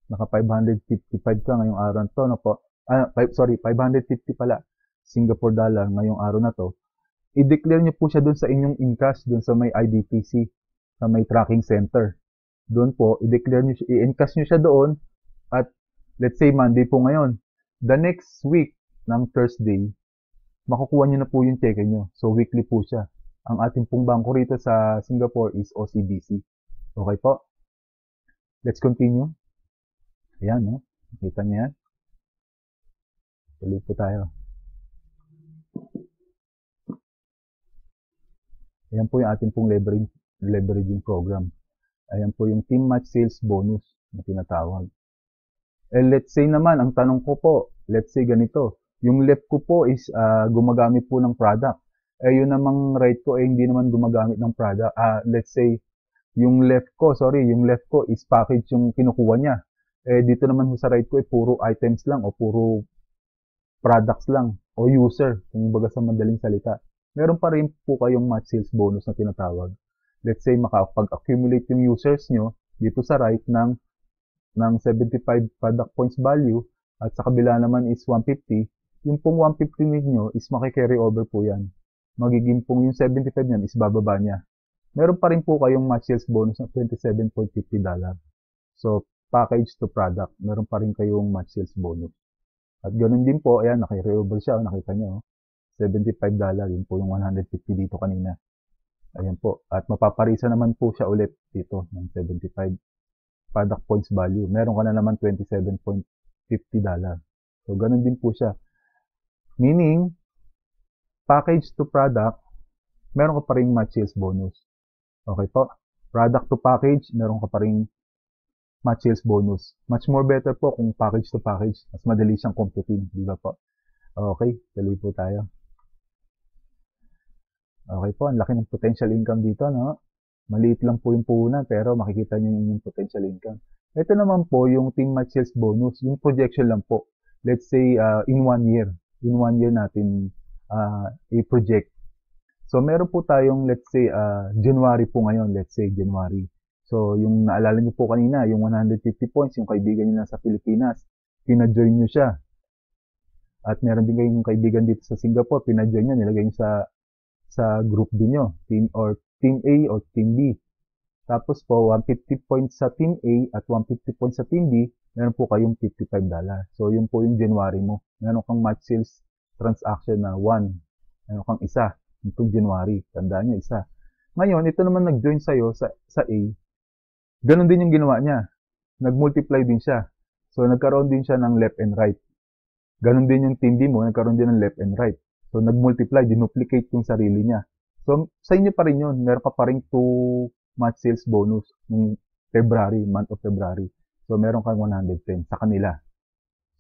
Naka 555 ka ngayong araw na to, no po? 550 pala Singapore dollar ngayong araw na to. I-declare nyo po siya doon sa inyong in-cash, doon sa may IDTC, sa may tracking center. Doon po, i-declare nyo, i-encash nyo siya doon at let's say Monday po ngayon. The next week ng Thursday, makukuha nyo na po yung cheque nyo. So, weekly po siya. Ang ating pong bangko rito sa Singapore is OCBC. Okay po? Let's continue. Ayan, no? Nakita niyo yan? Tuloy po tayo. Ayan po yung ating pong leveraging program. Ayan po yung team match sales bonus na tinatawag. Let's say naman, ang tanong ko po, let's say ganito, yung left ko po is gumagamit po ng product. Yun namang right ko hindi naman gumagamit ng product. Let's say, yung left ko is package yung kinukuha niya. Dito naman sa right ko puro items lang o puro products lang o user, kung baga sa madaling salita. Meron pa rin po kayong match sales bonus na tinatawag. Let's say makapag-accumulate yung users nyo dito sa right ng 75 product points value at sa kabila naman is 150. Yung pong 150 ninyo is maki-carry over po yan. Magiging pong yung 75 niyan is bababa niya. Meron pa rin po kayong match sales bonus na $27.50. So, package to product. Meron pa rin kayong match sales bonus. At ganoon din po, ayan, naki-carry over siya. Nakita nyo, $75. Yun po yung 150 dito kanina. Ayan po. At mapaparisa naman po siya ulit dito ng 75 product points value. Meron ka na naman $27.50. So, ganun din po siya. Meaning, package to product, meron ka pa ring match sales bonus. Okay po? Product to package, meron ka pa ring match sales bonus. Much more better po kung package to package. Mas madali siyang computing. Di ba po? Okay, tuloy po tayo. Okay po, ang laki ng potential income dito, no? Maliit lang po yung puhunan, pero makikita nyo yung potential income. Ito naman po, yung team match sales bonus, yung projection lang po. Let's say, in 1 year. In 1 year natin i-project. So, meron po tayong, let's say, January po ngayon. Let's say, January. So, yung naalala nyo po kanina, yung 150 points, yung kaibigan nyo nasa Pilipinas, pina-join nyo siya. At meron din kayong kaibigan dito sa Singapore, pina-join nyo, nilagay nyo sa group din nyo, Team A or Team B. Tapos po, 150 points sa Team A at 150 points sa Team B, meron po kayong $55. So, yun po yung January mo. Meron kang match sales transaction na 1. Meron kang isa. Itong January. Tandaan nyo, isa. Ngayon, ito naman nag-join sa'yo sa A. Ganon din yung ginawa niya. Nag-multiply din siya. So, nagkaroon din siya ng left and right. Ganon din yung Team B mo, nagkaroon din ng left and right. So, nag-multiply, dinuplicate yung sarili niya. So, sa inyo pa rin yun. Meron ka pa rin 2 match sales bonus ng February, month of February. So, meron kang 110 sa kanila.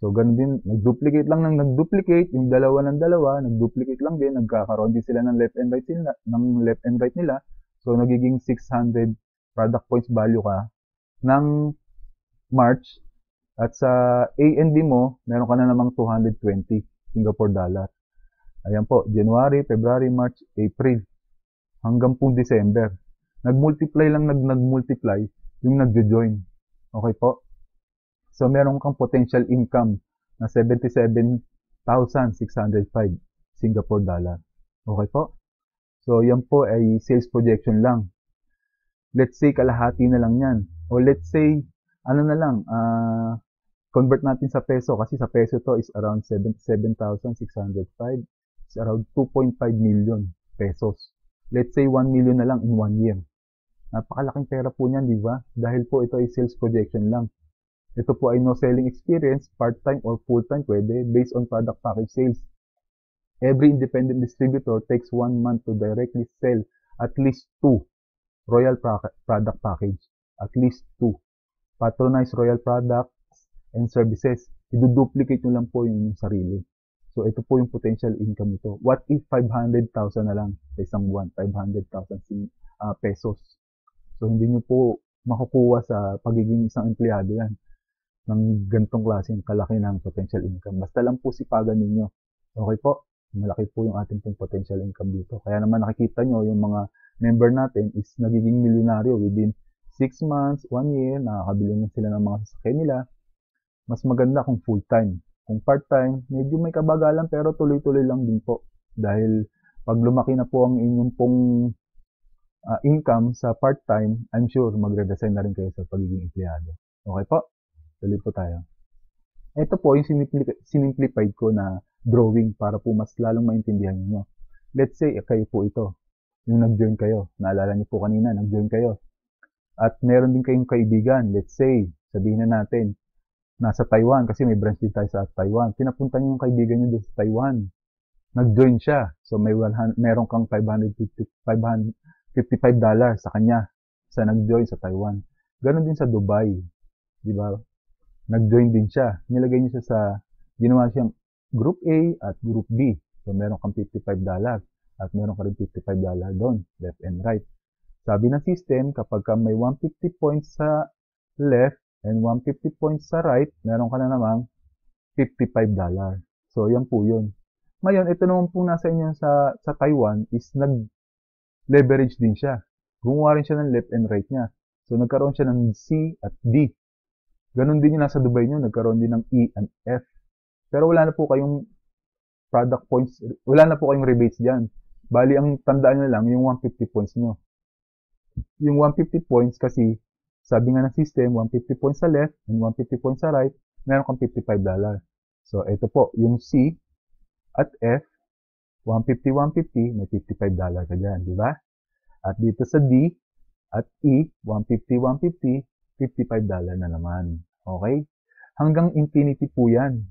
So, ganun din, nag-duplicate lang ng nag-duplicate, yung dalawa ng dalawa, nag-duplicate lang din, nagkakaroon din sila ng left and right nila. So, nagiging 600 product points value ka ng March. At sa A and B mo, meron ka na namang 220 Singapore dollar. Ayan po, January, February, March, April, hanggang po December. Nag-multiply lang nag-multiply yung nagjo-join. Okay po? So, meron kang potential income na 77,605 Singapore dollar. Okay po? So, yan po ay sales projection lang. Let's say, kalahati na lang yan. O let's say, ano na lang, convert natin sa peso kasi sa peso to is around 77,605. It's around 2.5 million pesos. Let's say 1 million na lang in 1 year. Napakalaking pera po niyan, di ba? Dahil po ito ay sales projection lang. Ito po ay no selling experience, part-time or full-time pwede, based on product package sales. Every independent distributor takes 1 month to directly sell at least 2 Royal product package. At least 2. Patronize Royal products and services. I-duplicate nyo lang po yung sarili. So, ito po yung potential income nito. What if 500,000 na lang sa isang buwan? 500,000 pesos. So, hindi nyo po makukuha sa pagiging isang empleyado yan ng ganitong klaseng kalaki ng potential income. Basta lang po sipagan ninyo. Okay po? Malaki po yung ating pong potential income dito. Kaya naman nakikita nyo yung mga member natin is nagiging milyonaryo within 6 months, 1 year, nakakabili na sila ng mga sasakyan nila. Mas maganda kung full-time. Kung part-time, medyo may kabagalan pero tuloy-tuloy lang din po. Dahil pag lumaki na po ang inyong pong income sa part-time, I'm sure magre-resign na rin kayo sa pagiging empleyado. Okay po? Tuloy po tayo. Ito po yung sinimplified ko na drawing para po mas lalong maintindihan niyo. Let's say, kayo po ito. Yung nag-join kayo. Naalala niyo po kanina, nag-join kayo. At meron din kayong kaibigan. Let's say, sabihin na natin, nasa Taiwan, kasi may branch din tayo sa Taiwan. Pinapunta niyo yung kaibigan niyo doon sa Taiwan. Nag-join siya. So, meron kang $555 sa kanya sa nag-join sa Taiwan. Ganon din sa Dubai. Di ba? Nag-join din siya. Nilagay niyo siya sa, ginawa siyang Group A at Group B. So, meron kang $55 at meron ka rin $55 doon, left and right. Sabi ng system, kapag ka may 150 points sa left and 150 points sa right, meron ka na namang $55. So, yan po yun. Ngayon, ito naman po nasa inyo sa Taiwan is nag-leverage din siya. Gumawa rin siya ng left and right niya. So, nagkaroon siya ng C at D. Ganon din yung nasa Dubai nyo, nagkaroon din ng E and F. Pero wala na po kayong product points, wala na po kayong rebates dyan. Bali, ang tandaan nyo lang, yung 150 points nyo. Yung 150 points kasi, sabi nga ng system, 150 points sa left and 150 points sa right, meron kang $55. So, ito po, yung C at F, 150, 150, may $55 ka dyan, di ba? At dito sa D at E, 150, 150, $55 na naman. Okay? Hanggang infinity po yan.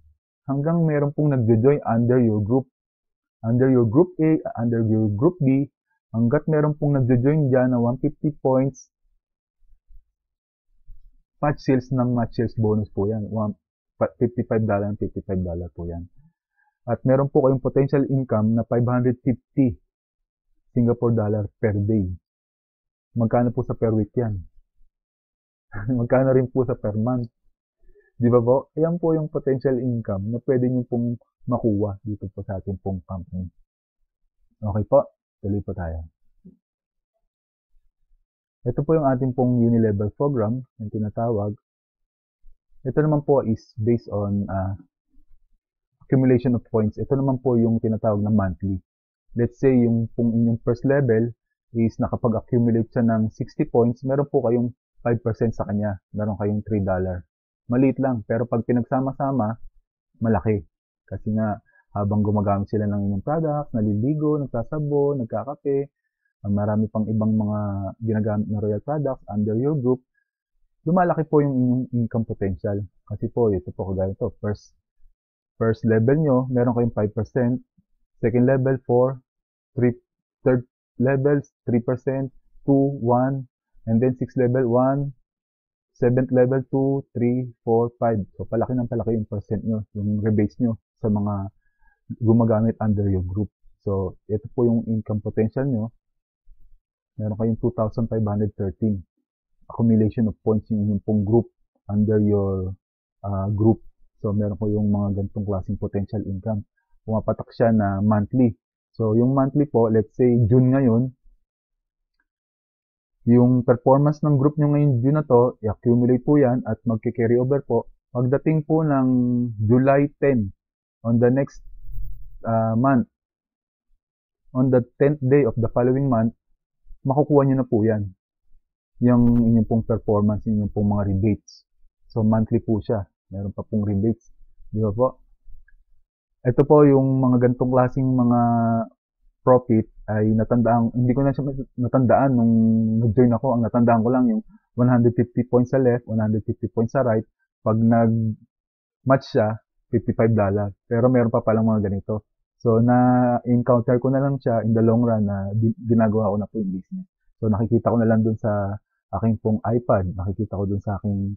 Hanggang meron pong nagjo-join under your group. Under your group A, under your group B, hanggat meron pong nagjo-join dyan na 150 points, match sales ng match sales bonus po yan. $55 and $55 po yan. At meron po kayong potential income na 550 Singapore dollar per day. Magkano po sa per week yan? Magkano rin po sa per month? Di ba po? Ayan po yung potential income na pwede nyo pong makuha dito po sa ating pong company. Okay po? Tuloy po tayo. Ito po yung ating pong uni-level program yung tinatawag. Ito naman po is based on accumulation of points. Ito naman po yung tinatawag na monthly. Let's say yung pong inyong first level is nakapag-accumulate siya ng 60 points, meron po kayong 5% sa kanya. Meron kayong $3. Maliit lang, pero pag pinagsama-sama, malaki. Kasi nga, habang gumagamit sila ng inyong products, naliligo, nagsasabon, nagkakape, marami pang ibang mga ginagamit na Royal products under your group, lumalaki po yung inyong income potential. Kasi po, ito po kagaya ito. First level nyo, meron kayong 5%. Second level, 4. Third level, 3%. 2, 1. And then 6th level, 1. 7th level, 2, 3, 4, 5. So, palaki ng palaki yung percent nyo, yung rebates nyo sa mga gumagamit under your group. So, ito po yung income potential nyo. Meron kayong 2,513 accumulation of points yung inyong pong group under your group. So, meron ko yung mga ganitong klaseng potential income. Pumapatak siya na monthly. So, yung monthly po, let's say June ngayon, yung performance ng group nyo ngayon June na to, i-accumulate po yan at magki-carry over po. Pagdating po ng July 10, on the next month, on the 10th day of the following month, makukuha nyo na po yan. Yung inyong pong performance, inyong pong mga rebates. So, monthly po siya. Meron pa pong rebates. Di ba po? Ito po yung mga ganitong klaseng mga profit ay natandaan, hindi ko na siya natandaan nung nag-join ako. Ang natandaan ko lang yung 150 points sa left, 150 points sa right. Pag nag-match siya, $55. Pero meron pa palang mga ganito. So, na-encounter ko na lang siya in the long run na ginagawa ko na po yung business. So, nakikita ko na lang dun sa aking pong iPad. Nakikita ko dun sa aking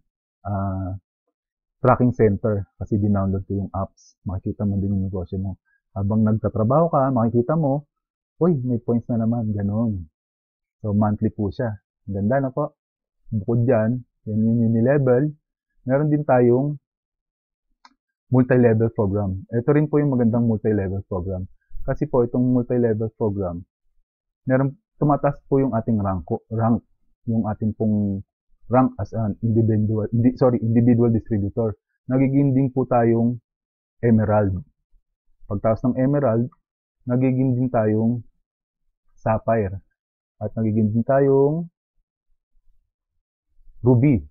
tracking center kasi dinownload ko yung apps. Makikita mo din yung negosyo mo. Habang nagtatrabaho ka, makikita mo, uy, may points na naman, ganoon. So, monthly po siya. Ang ganda na po. Bukod dyan, yan yung uni-level. Meron din tayong multi-level program. Ito rin po yung magandang multi-level program. Kasi po, itong multi-level program, meron tumataas po yung ating rank, yung ating pong rank as an individual distributor. Nagiging din po tayong emerald. Pagtaas ng emerald, nagiging din tayong sapphire. At nagiging din tayong ruby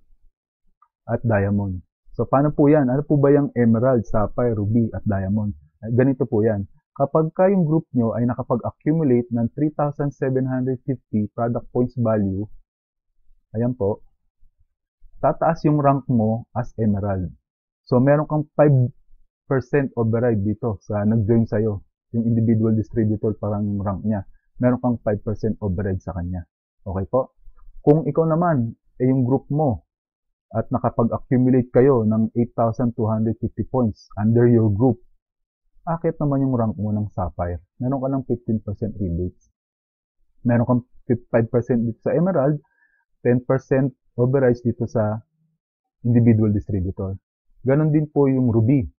at diamond. So, paano po yan? Ano po ba yung emerald, sapphire, ruby at diamond? Ganito po yan. Kapag yung group nyo ay nakapag-accumulate ng 3,750 product points value, ayan po, tataas yung rank mo as emerald. So, meron kang 5% override dito sa nag-join sa'yo. Yung individual distributor, parang rank niya. Meron kang 5% override sa kanya. Okay po? Kung ikaw naman, yung group mo, at nakapag-accumulate kayo ng 8,250 points under your group, akit naman yung rank mo ng sapphire. Meron ka ng 15% rebates. Meron kang 5% dito sa emerald, 10% overrides dito sa individual distributor. Ganon din po yung ruby.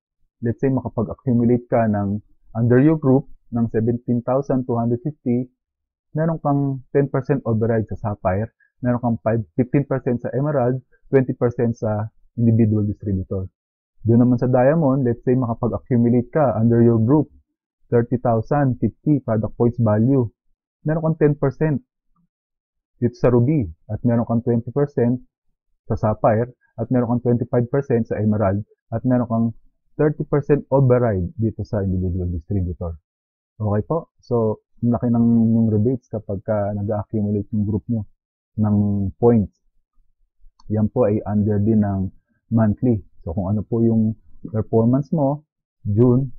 Let's say makapag-accumulate ka ng under your group ng 17,250, meron kang 10% override sa sapphire, meron kang 15% sa emerald, 20% sa individual distributor. Doon naman sa diamond, let's say makapag-accumulate ka under your group, 30,050 product points value. Meron kang 10% dito sa ruby, at meron kang 20% sa sapphire, at meron kang 25% sa emerald, at meron kang 30% override dito sa individual distributor. Okay po? So, laki ng yung rebates kapag nag-accumulate yung group nyo ng points. Yan po ay under din ng monthly. So, kung ano po yung performance mo, June,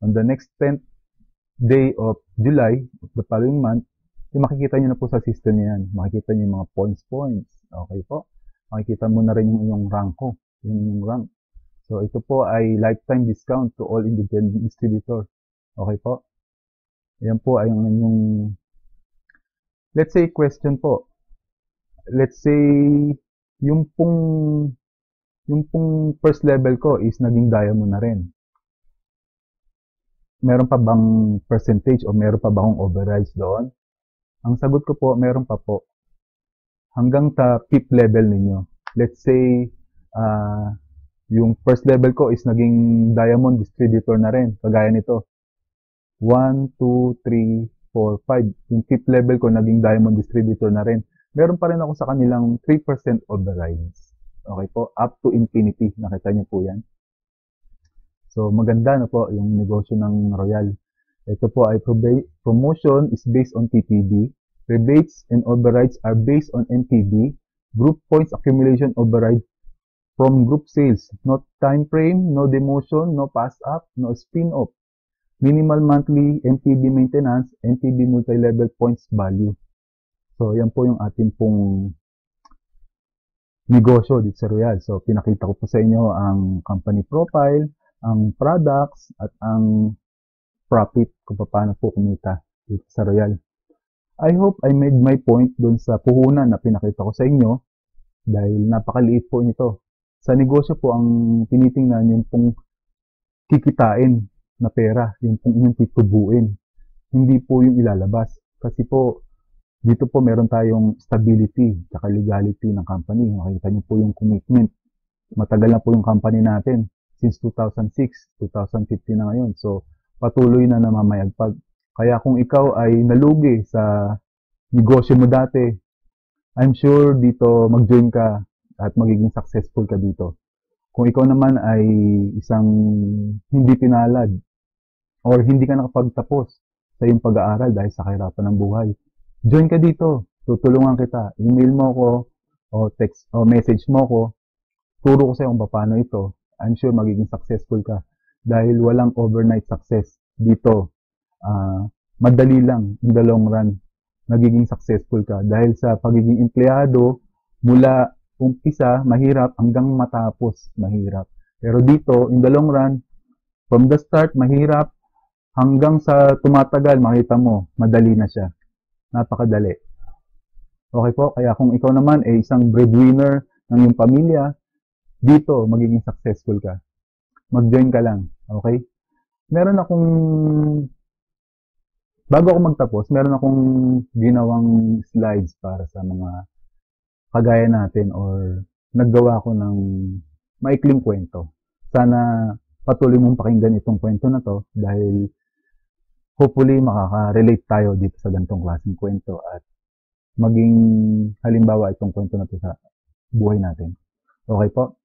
on the next 10th day of July, of the following month, makikita nyo na po sa system yan. Makikita nyo yung mga points. Okay po? Makikita mo na rin yung inyong rank ko. Yung rank. So, ito po ay lifetime discount to all independent distributor. Okay po? Yan po ay yung let's say question po. Let's say yung pong first level ko is naging diamond na rin. Meron pa bang percentage o meron pa bang overrides doon? Ang sagot ko po, meron pa po. Hanggang sa 5th level ninyo. Let's say, yung first level ko is naging diamond distributor na rin. Kagaya nito. 1, 2, 3, 4, 5. Yung 5th level ko naging diamond distributor na rin. Meron pa rin ako sa kanilang 3% overrides. Okay po? Up to infinity. Nakita niyo po yan. So, maganda na po yung negosyo ng Royal. Ito po ay promotion is based on TPB. Rebates and overrides are based on NTB. Group points accumulation override from group sales. No time frame, no demotion, no pass up, no spin-off. Minimal monthly NTB maintenance, NTB multi-level points value. So, yan po yung ating pong negosyo dito sa Royal. So, pinakita ko po sa inyo ang company profile, ang products, at ang profit kung paano po kumita dito sa Royal. I hope I made my point dun sa puhunan na pinakita ko sa inyo dahil napakaliit po nito. Sa negosyo po, ang tinitingnan yung pong kikitain na pera, yung pong inyong titubuin. Hindi po yung ilalabas. Kasi po, dito po meron tayong stability at legality ng company. Makikita niyo po yung commitment. Matagal na po yung company natin. Since 2006, 2015 na ngayon. So, patuloy na namamayagpag. Kaya kung ikaw ay nalugi sa negosyo mo dati, I'm sure dito mag-join ka at magiging successful ka dito. Kung ikaw naman ay isang hindi pinalad or hindi ka nakapagtapos sa iyong pag-aaral dahil sa kahirapan ng buhay, join ka dito. Tutulungan kita. Email mo ko o text o message mo ko. Turo ko sa iyo kung paano ito. I'm sure magiging successful ka dahil walang overnight success dito. Madali lang in the long run nagiging successful ka dahil sa pagiging empleyado mula umpisa mahirap hanggang matapos mahirap. Pero dito in the long run from the start mahirap hanggang sa tumatagal makita mo madali na siya. Napakadali. Okay po, kaya kung ikaw naman ay isang breadwinner ng iyong pamilya, dito magiging successful ka. Mag-join ka lang, okay? Meron akong Bago ako magtapos, meron akong ginawang slides para sa mga kagaya natin or naggawa ko ng maikling kwento. Sana patuloy mong pakinggan itong kwento na 'to dahil hopefully makaka-relate tayo dito sa ganitong klaseng kwento at maging halimbawa itong kwento na 'to sa buhay natin. Okay po?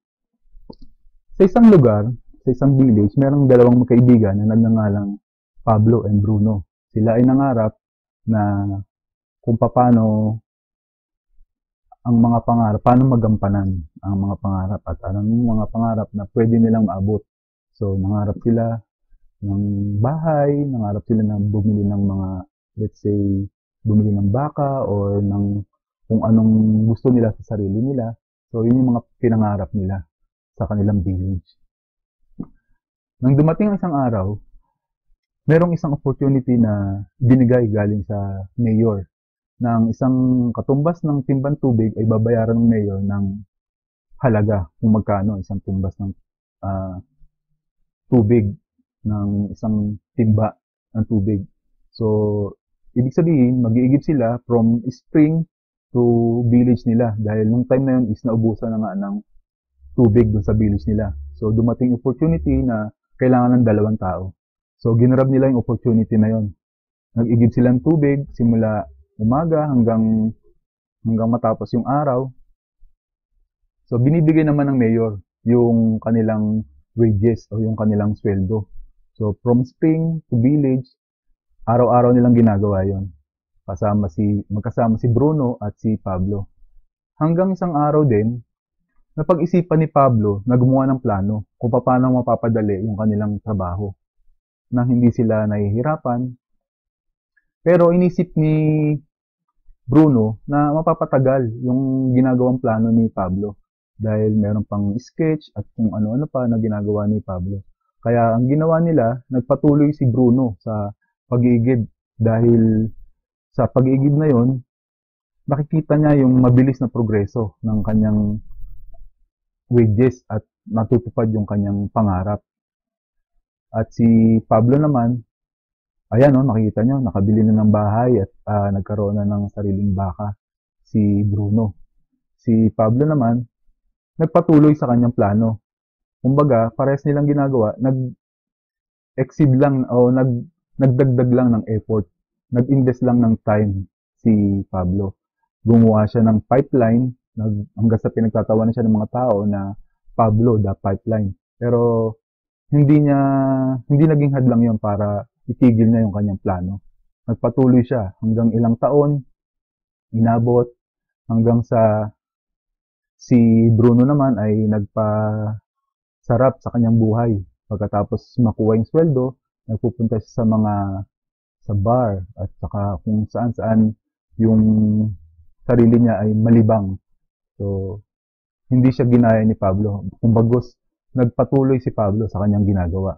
Sa isang lugar, sa isang village, merong dalawang magkaibigan na nagngangalang Pablo and Bruno. Sila ay nangarap na kung paano ang mga pangarap, paano magampanan ang mga pangarap at anong mga pangarap na pwede nilang maabot. So, nangarap sila ng bahay, nangarap sila na bumili ng mga, let's say, bumili ng baka or ng kung anong gusto nila sa sarili nila. So, yun yung mga pinangarap nila sa kanilang village. Nang dumating ang isang araw, merong isang opportunity na binigay galing sa mayor ng isang katumbas ng timbang tubig ay babayaran ng mayor ng halaga kung magkano isang tumbas ng tubig ng isang timba ng tubig. So, ibig sabihin, mag-iigib sila from spring to village nila dahil nung time na yun is naubusan na nga ng tubig dun sa village nila. So, dumating opportunity na kailangan ng dalawang tao. So, ginrab nila yung opportunity na yon. Nag-igib sila ng tubig simula umaga hanggang matapos yung araw. So, binibigay naman ng mayor yung kanilang wages o yung kanilang sweldo. So, from spring to village, araw-araw nilang ginagawa yon. Magkasama si Bruno at si Pablo. Hanggang isang araw din, napag-isipan ni Pablo na gumawa ng plano kung paano mapapadali yung kanilang trabaho nang hindi sila nahihirapan. Pero inisip ni Bruno na mapapatagal yung ginagawang plano ni Pablo dahil meron pang sketch at kung ano-ano pa na ginagawa ni Pablo. Kaya ang ginawa nila, nagpatuloy si Bruno sa pag-iigib dahil sa pag-iigib na yon, nakikita niya yung mabilis na progreso ng kanyang wages at natutupad yung kanyang pangarap. At si Pablo naman, ayan makikita nyo, nakabili na ng bahay at nagkaroon na ng sariling baka si Bruno. Si Pablo naman, nagpatuloy sa kanyang plano. Kumbaga, parehas nilang ginagawa, nag-exceed lang o nagdagdag lang ng effort. Nag-invest lang ng time si Pablo. Gumawa siya ng pipeline, hanggang sa pinagtatawanan siya ng mga tao na Pablo the pipeline. Pero hindi naging hadlang yon para itigil niya yung kanyang plano. Nagpatuloy siya hanggang ilang taon, inabot, hanggang sa si Bruno naman ay nagpasarap sa kanyang buhay. Pagkatapos makuha yung sweldo, nagpupunta siya sa bar at saka kung saan-saan yung sarili niya ay malibang. So, hindi siya ginaya ni Pablo. Kumbagos, nagpatuloy si Pablo sa kanyang ginagawa.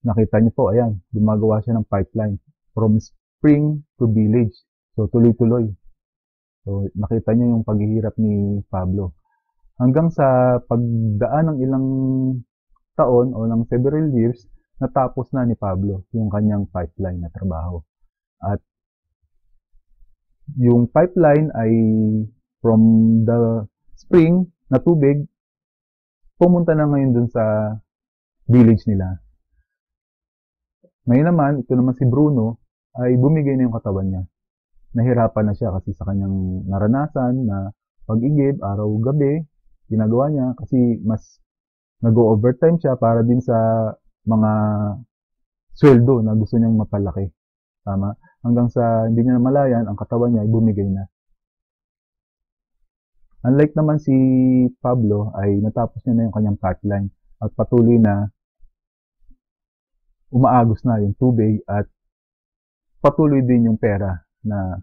Nakita niyo po, ayan, gumagawa siya ng pipeline from spring to village. So, tuloy-tuloy. So, nakita niyo yung paghihirap ni Pablo. Hanggang sa pagdaan ng ilang taon o ng several years, natapos na ni Pablo yung kanyang pipeline na trabaho. At yung pipeline ay from the spring na tubig, pumunta na ngayon dun sa village nila. Ngayon naman, ito naman si Bruno, ay bumigay na yung katawan niya. Nahirapan na siya kasi sa kanyang naranasan na pag-igib, araw-gabi, ginagawa niya kasi mas nag-overtime siya para din sa mga sweldo na gusto niyang mapalaki. Tama? Hanggang sa hindi niya namalayan, ang katawan niya ay bumigay na. Unlike naman si Pablo ay natapos niya na yung kanyang pipeline at patuloy na umaagos na yung tubig at patuloy din yung pera na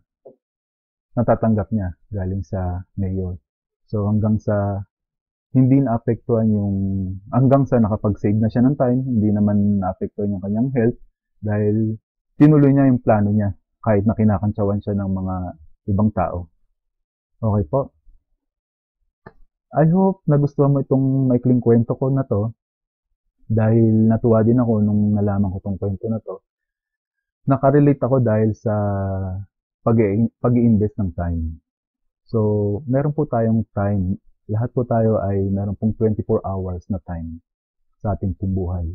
natatanggap niya galing sa mayor. So hanggang sa hindi naapektuhan hanggang sa nakapag-save na siya ng time, hindi naman naapektuhan yung kanyang health dahil tinuloy niya yung plano niya kahit na kinakantsawan siya ng mga ibang tao. Okay po. I hope nagustuhan mo itong maikling kwento ko na to dahil natuwa din ako nung nalaman ko itong kwento na to. Nakarelate ako dahil sa pag-i-invest ng time. So, meron po tayong time. Lahat po tayo ay meron pong 24 hours na time sa ating pong buhay.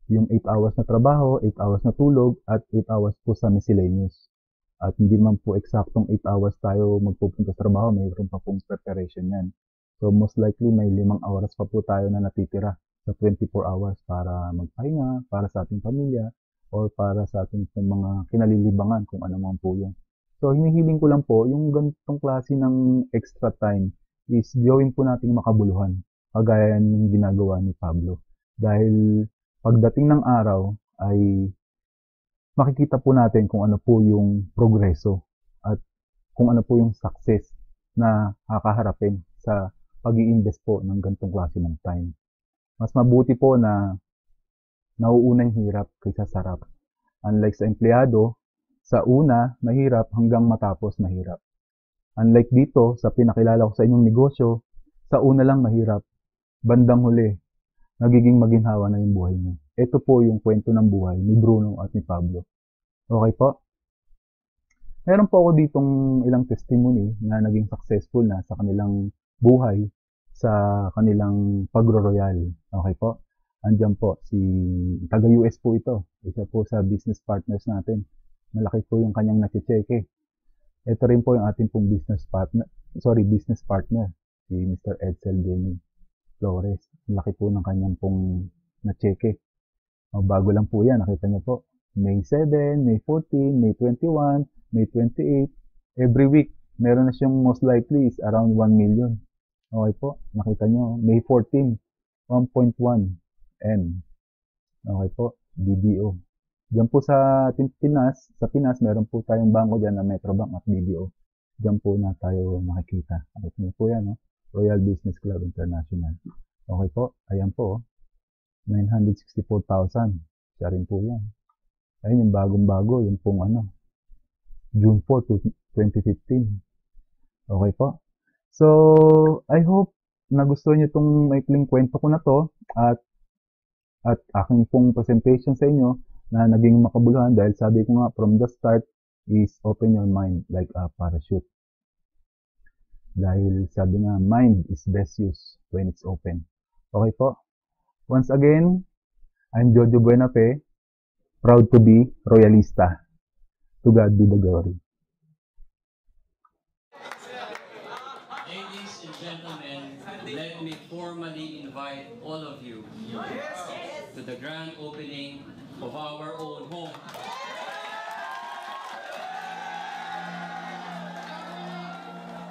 Yung 8 hours na trabaho, 8 hours na tulog, at 8 hours po sa miscellaneous. At hindi man po eksaktong 8 hours tayo magpupunta sa trabaho, mayroon pa pong preparation yan. So, most likely may 5 oras pa po tayo na natitira sa 24 hours para magpahinga, para sa ating pamilya, or para sa ating mga kinalilibangan kung ano man po yun. So, hinihiling ko lang po, yung ganitong klase ng extra time is gawin po nating makabuluhan, kagaya ng ginagawa ni Pablo. Dahil pagdating ng araw ay makikita po natin kung ano po yung progreso at kung ano po yung success na kakaharapin sa pag-i-invest po ng ganitong klase ng time. Mas mabuti po na nauuna yung hirap kaysa sarap. Unlike sa empleyado, sa una, mahirap hanggang matapos mahirap. Unlike dito, sa pinakilala ko sa inyong negosyo, sa una lang mahirap, bandang huli, nagiging maginhawa na yung buhay niyo. Ito po yung kwento ng buhay ni Bruno at ni Pablo. Okay po? Meron po ako ditong ilang testimony na naging successful na sa kanilang buhay, sa kanilang pagro-royal. Okay po? Andiyan po, si taga-US po ito. Isa po sa business partners natin. Malaki po yung kanyang nachicheke. Ito rin po yung ating pong business partner, si Mr. Edsel Denny Flores. Malaki po ng kanyang pong nacheke. Bago lang po yan, nakita niyo po. May 7, May 14, May 21, May 28. Every week, meron na siyang most likely is around 1 million. Okay po, nakita niyo. May 14, 1.1 M. Okay po, BDO. Diyan po sa Pinas, meron po tayong bangko dyan na Metrobank at BDO. Diyan po na tayo makikita. Nakita niyo po yan, no? Royal Business Club International. Okay po, ayan po, 964,000. Siya rin po yan. Ayun yung bagong-bago, yung pong June 4 to 2015. Okay po. So, I hope nagustuhan niyo itong maikling kwento ko na to at aking pong presentation sa inyo na naging makabuluhan dahil sabi ko nga from the start is open your mind like a parachute. Dahil sabi nga, mind is best used when it's open. Okay po. Once again, I'm Jojo Buenafe, proud to be Royalista. To God be the glory. Ladies and gentlemen, let me formally invite all of you to the grand opening of our own home.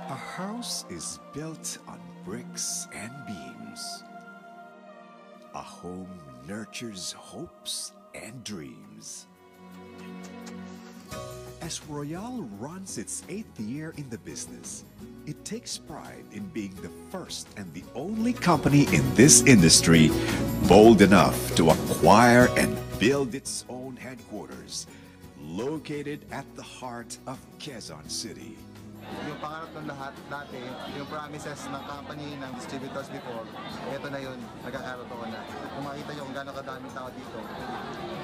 A house is built on bricks and beams. A home nurtures hopes and dreams. As Royal runs its 8th year in the business, it takes pride in being the first and the only company in this industry bold enough to acquire and build its own headquarters, located at the heart of Quezon City. Yung pangarap ng lahat dati, yung promises ng company, ng distributors before, ito na yun, nagkakaroon na. Kung makita nyo kung gano'ng kadaming tao dito,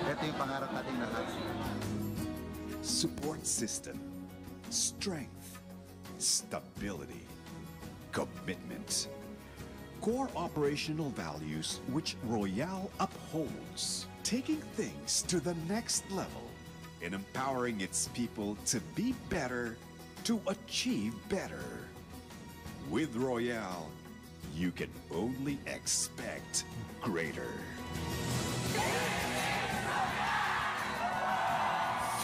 ito yung pangarap nating lahat. Support system, strength, stability, commitment. Core operational values which Royal upholds, taking things to the next level and empowering its people to be better, to achieve better. With Royal, you can only expect greater.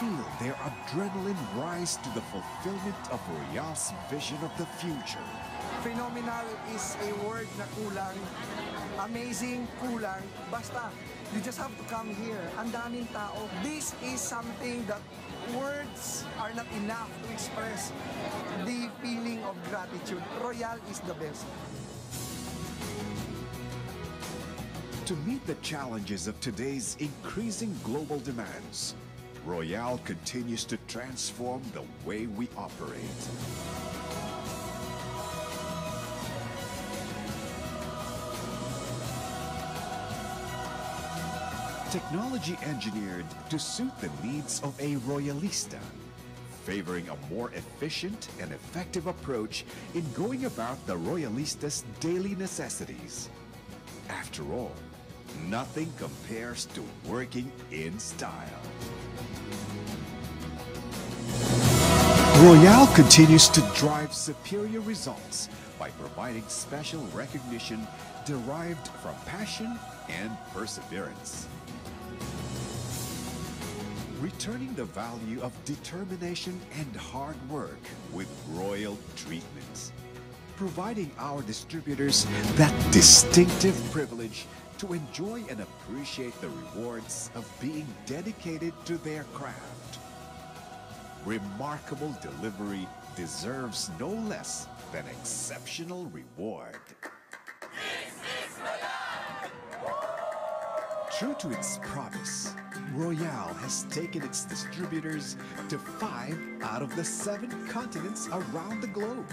Feel their adrenaline rise to the fulfillment of Royal's vision of the future. Phenomenal is a word na kulang. Amazing, kulang. Basta, you just have to come here. Ang daming tao. This is something that words are not enough to express the feeling of gratitude. Royal is the best. To meet the challenges of today's increasing global demands, Royal continues to transform the way we operate. technology engineered to suit the needs of a Royalista, favoring a more efficient and effective approach in going about the Royalista's daily necessities. After all, nothing compares to working in style. Royale continues to drive superior results by providing special recognition derived from passion and perseverance. Returning the value of determination and hard work with royal treatments. Providing our distributors that distinctive privilege to enjoy and appreciate the rewards of being dedicated to their craft. Remarkable delivery deserves no less than exceptional reward. True to its promise, Royale has taken its distributors to 5 out of the 7 continents around the globe.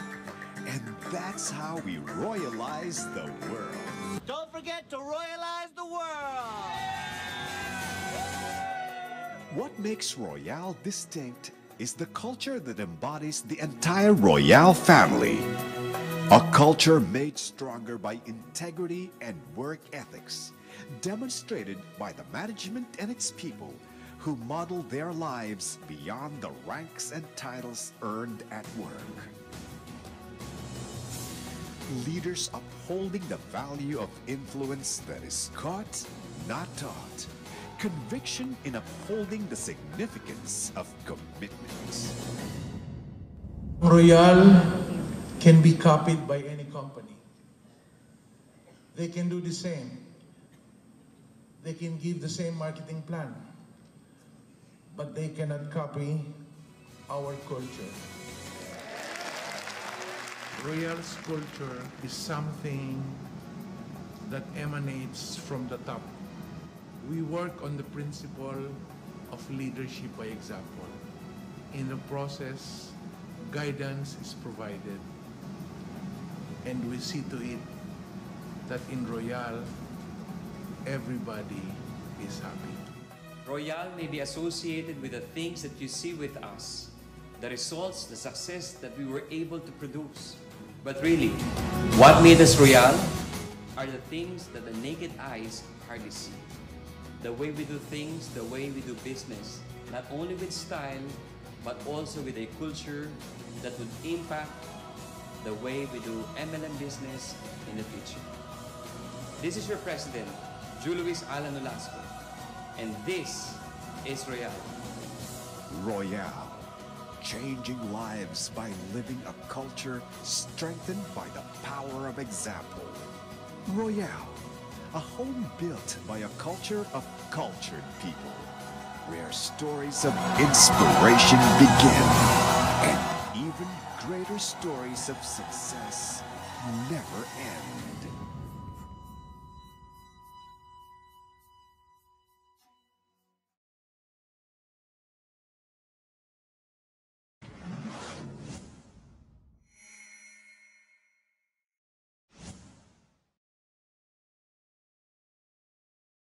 And that's how we royalize the world. Don't forget to royalize the world! What makes Royale distinct is the culture that embodies the entire Royale family. A culture made stronger by integrity and work ethics, demonstrated by the management and its people who model their lives beyond the ranks and titles earned at work. Leaders upholding the value of influence that is caught, not taught. Conviction in upholding the significance of commitments. Royale can be copied by any company. They can do the same. They can give the same marketing plan, but they cannot copy our culture. Royale's culture is something that emanates from the top. We work on the principle of leadership by example. In the process, guidance is provided, and we see to it that in Royale, everybody is happy. Royale may be associated with the things that you see with us, the results, the success that we were able to produce. But really, what made us Royale are the things that the naked eyes hardly see. The way we do things, the way we do business, not only with style, but also with a culture that would impact the way we do MLM business in the future. This is your president, Julius Alan Nolasco, and this is Royale. Royale, changing lives by living a culture strengthened by the power of example. Royale, a home built by a culture of cultured people, where stories of inspiration begin and even greater stories of success never end.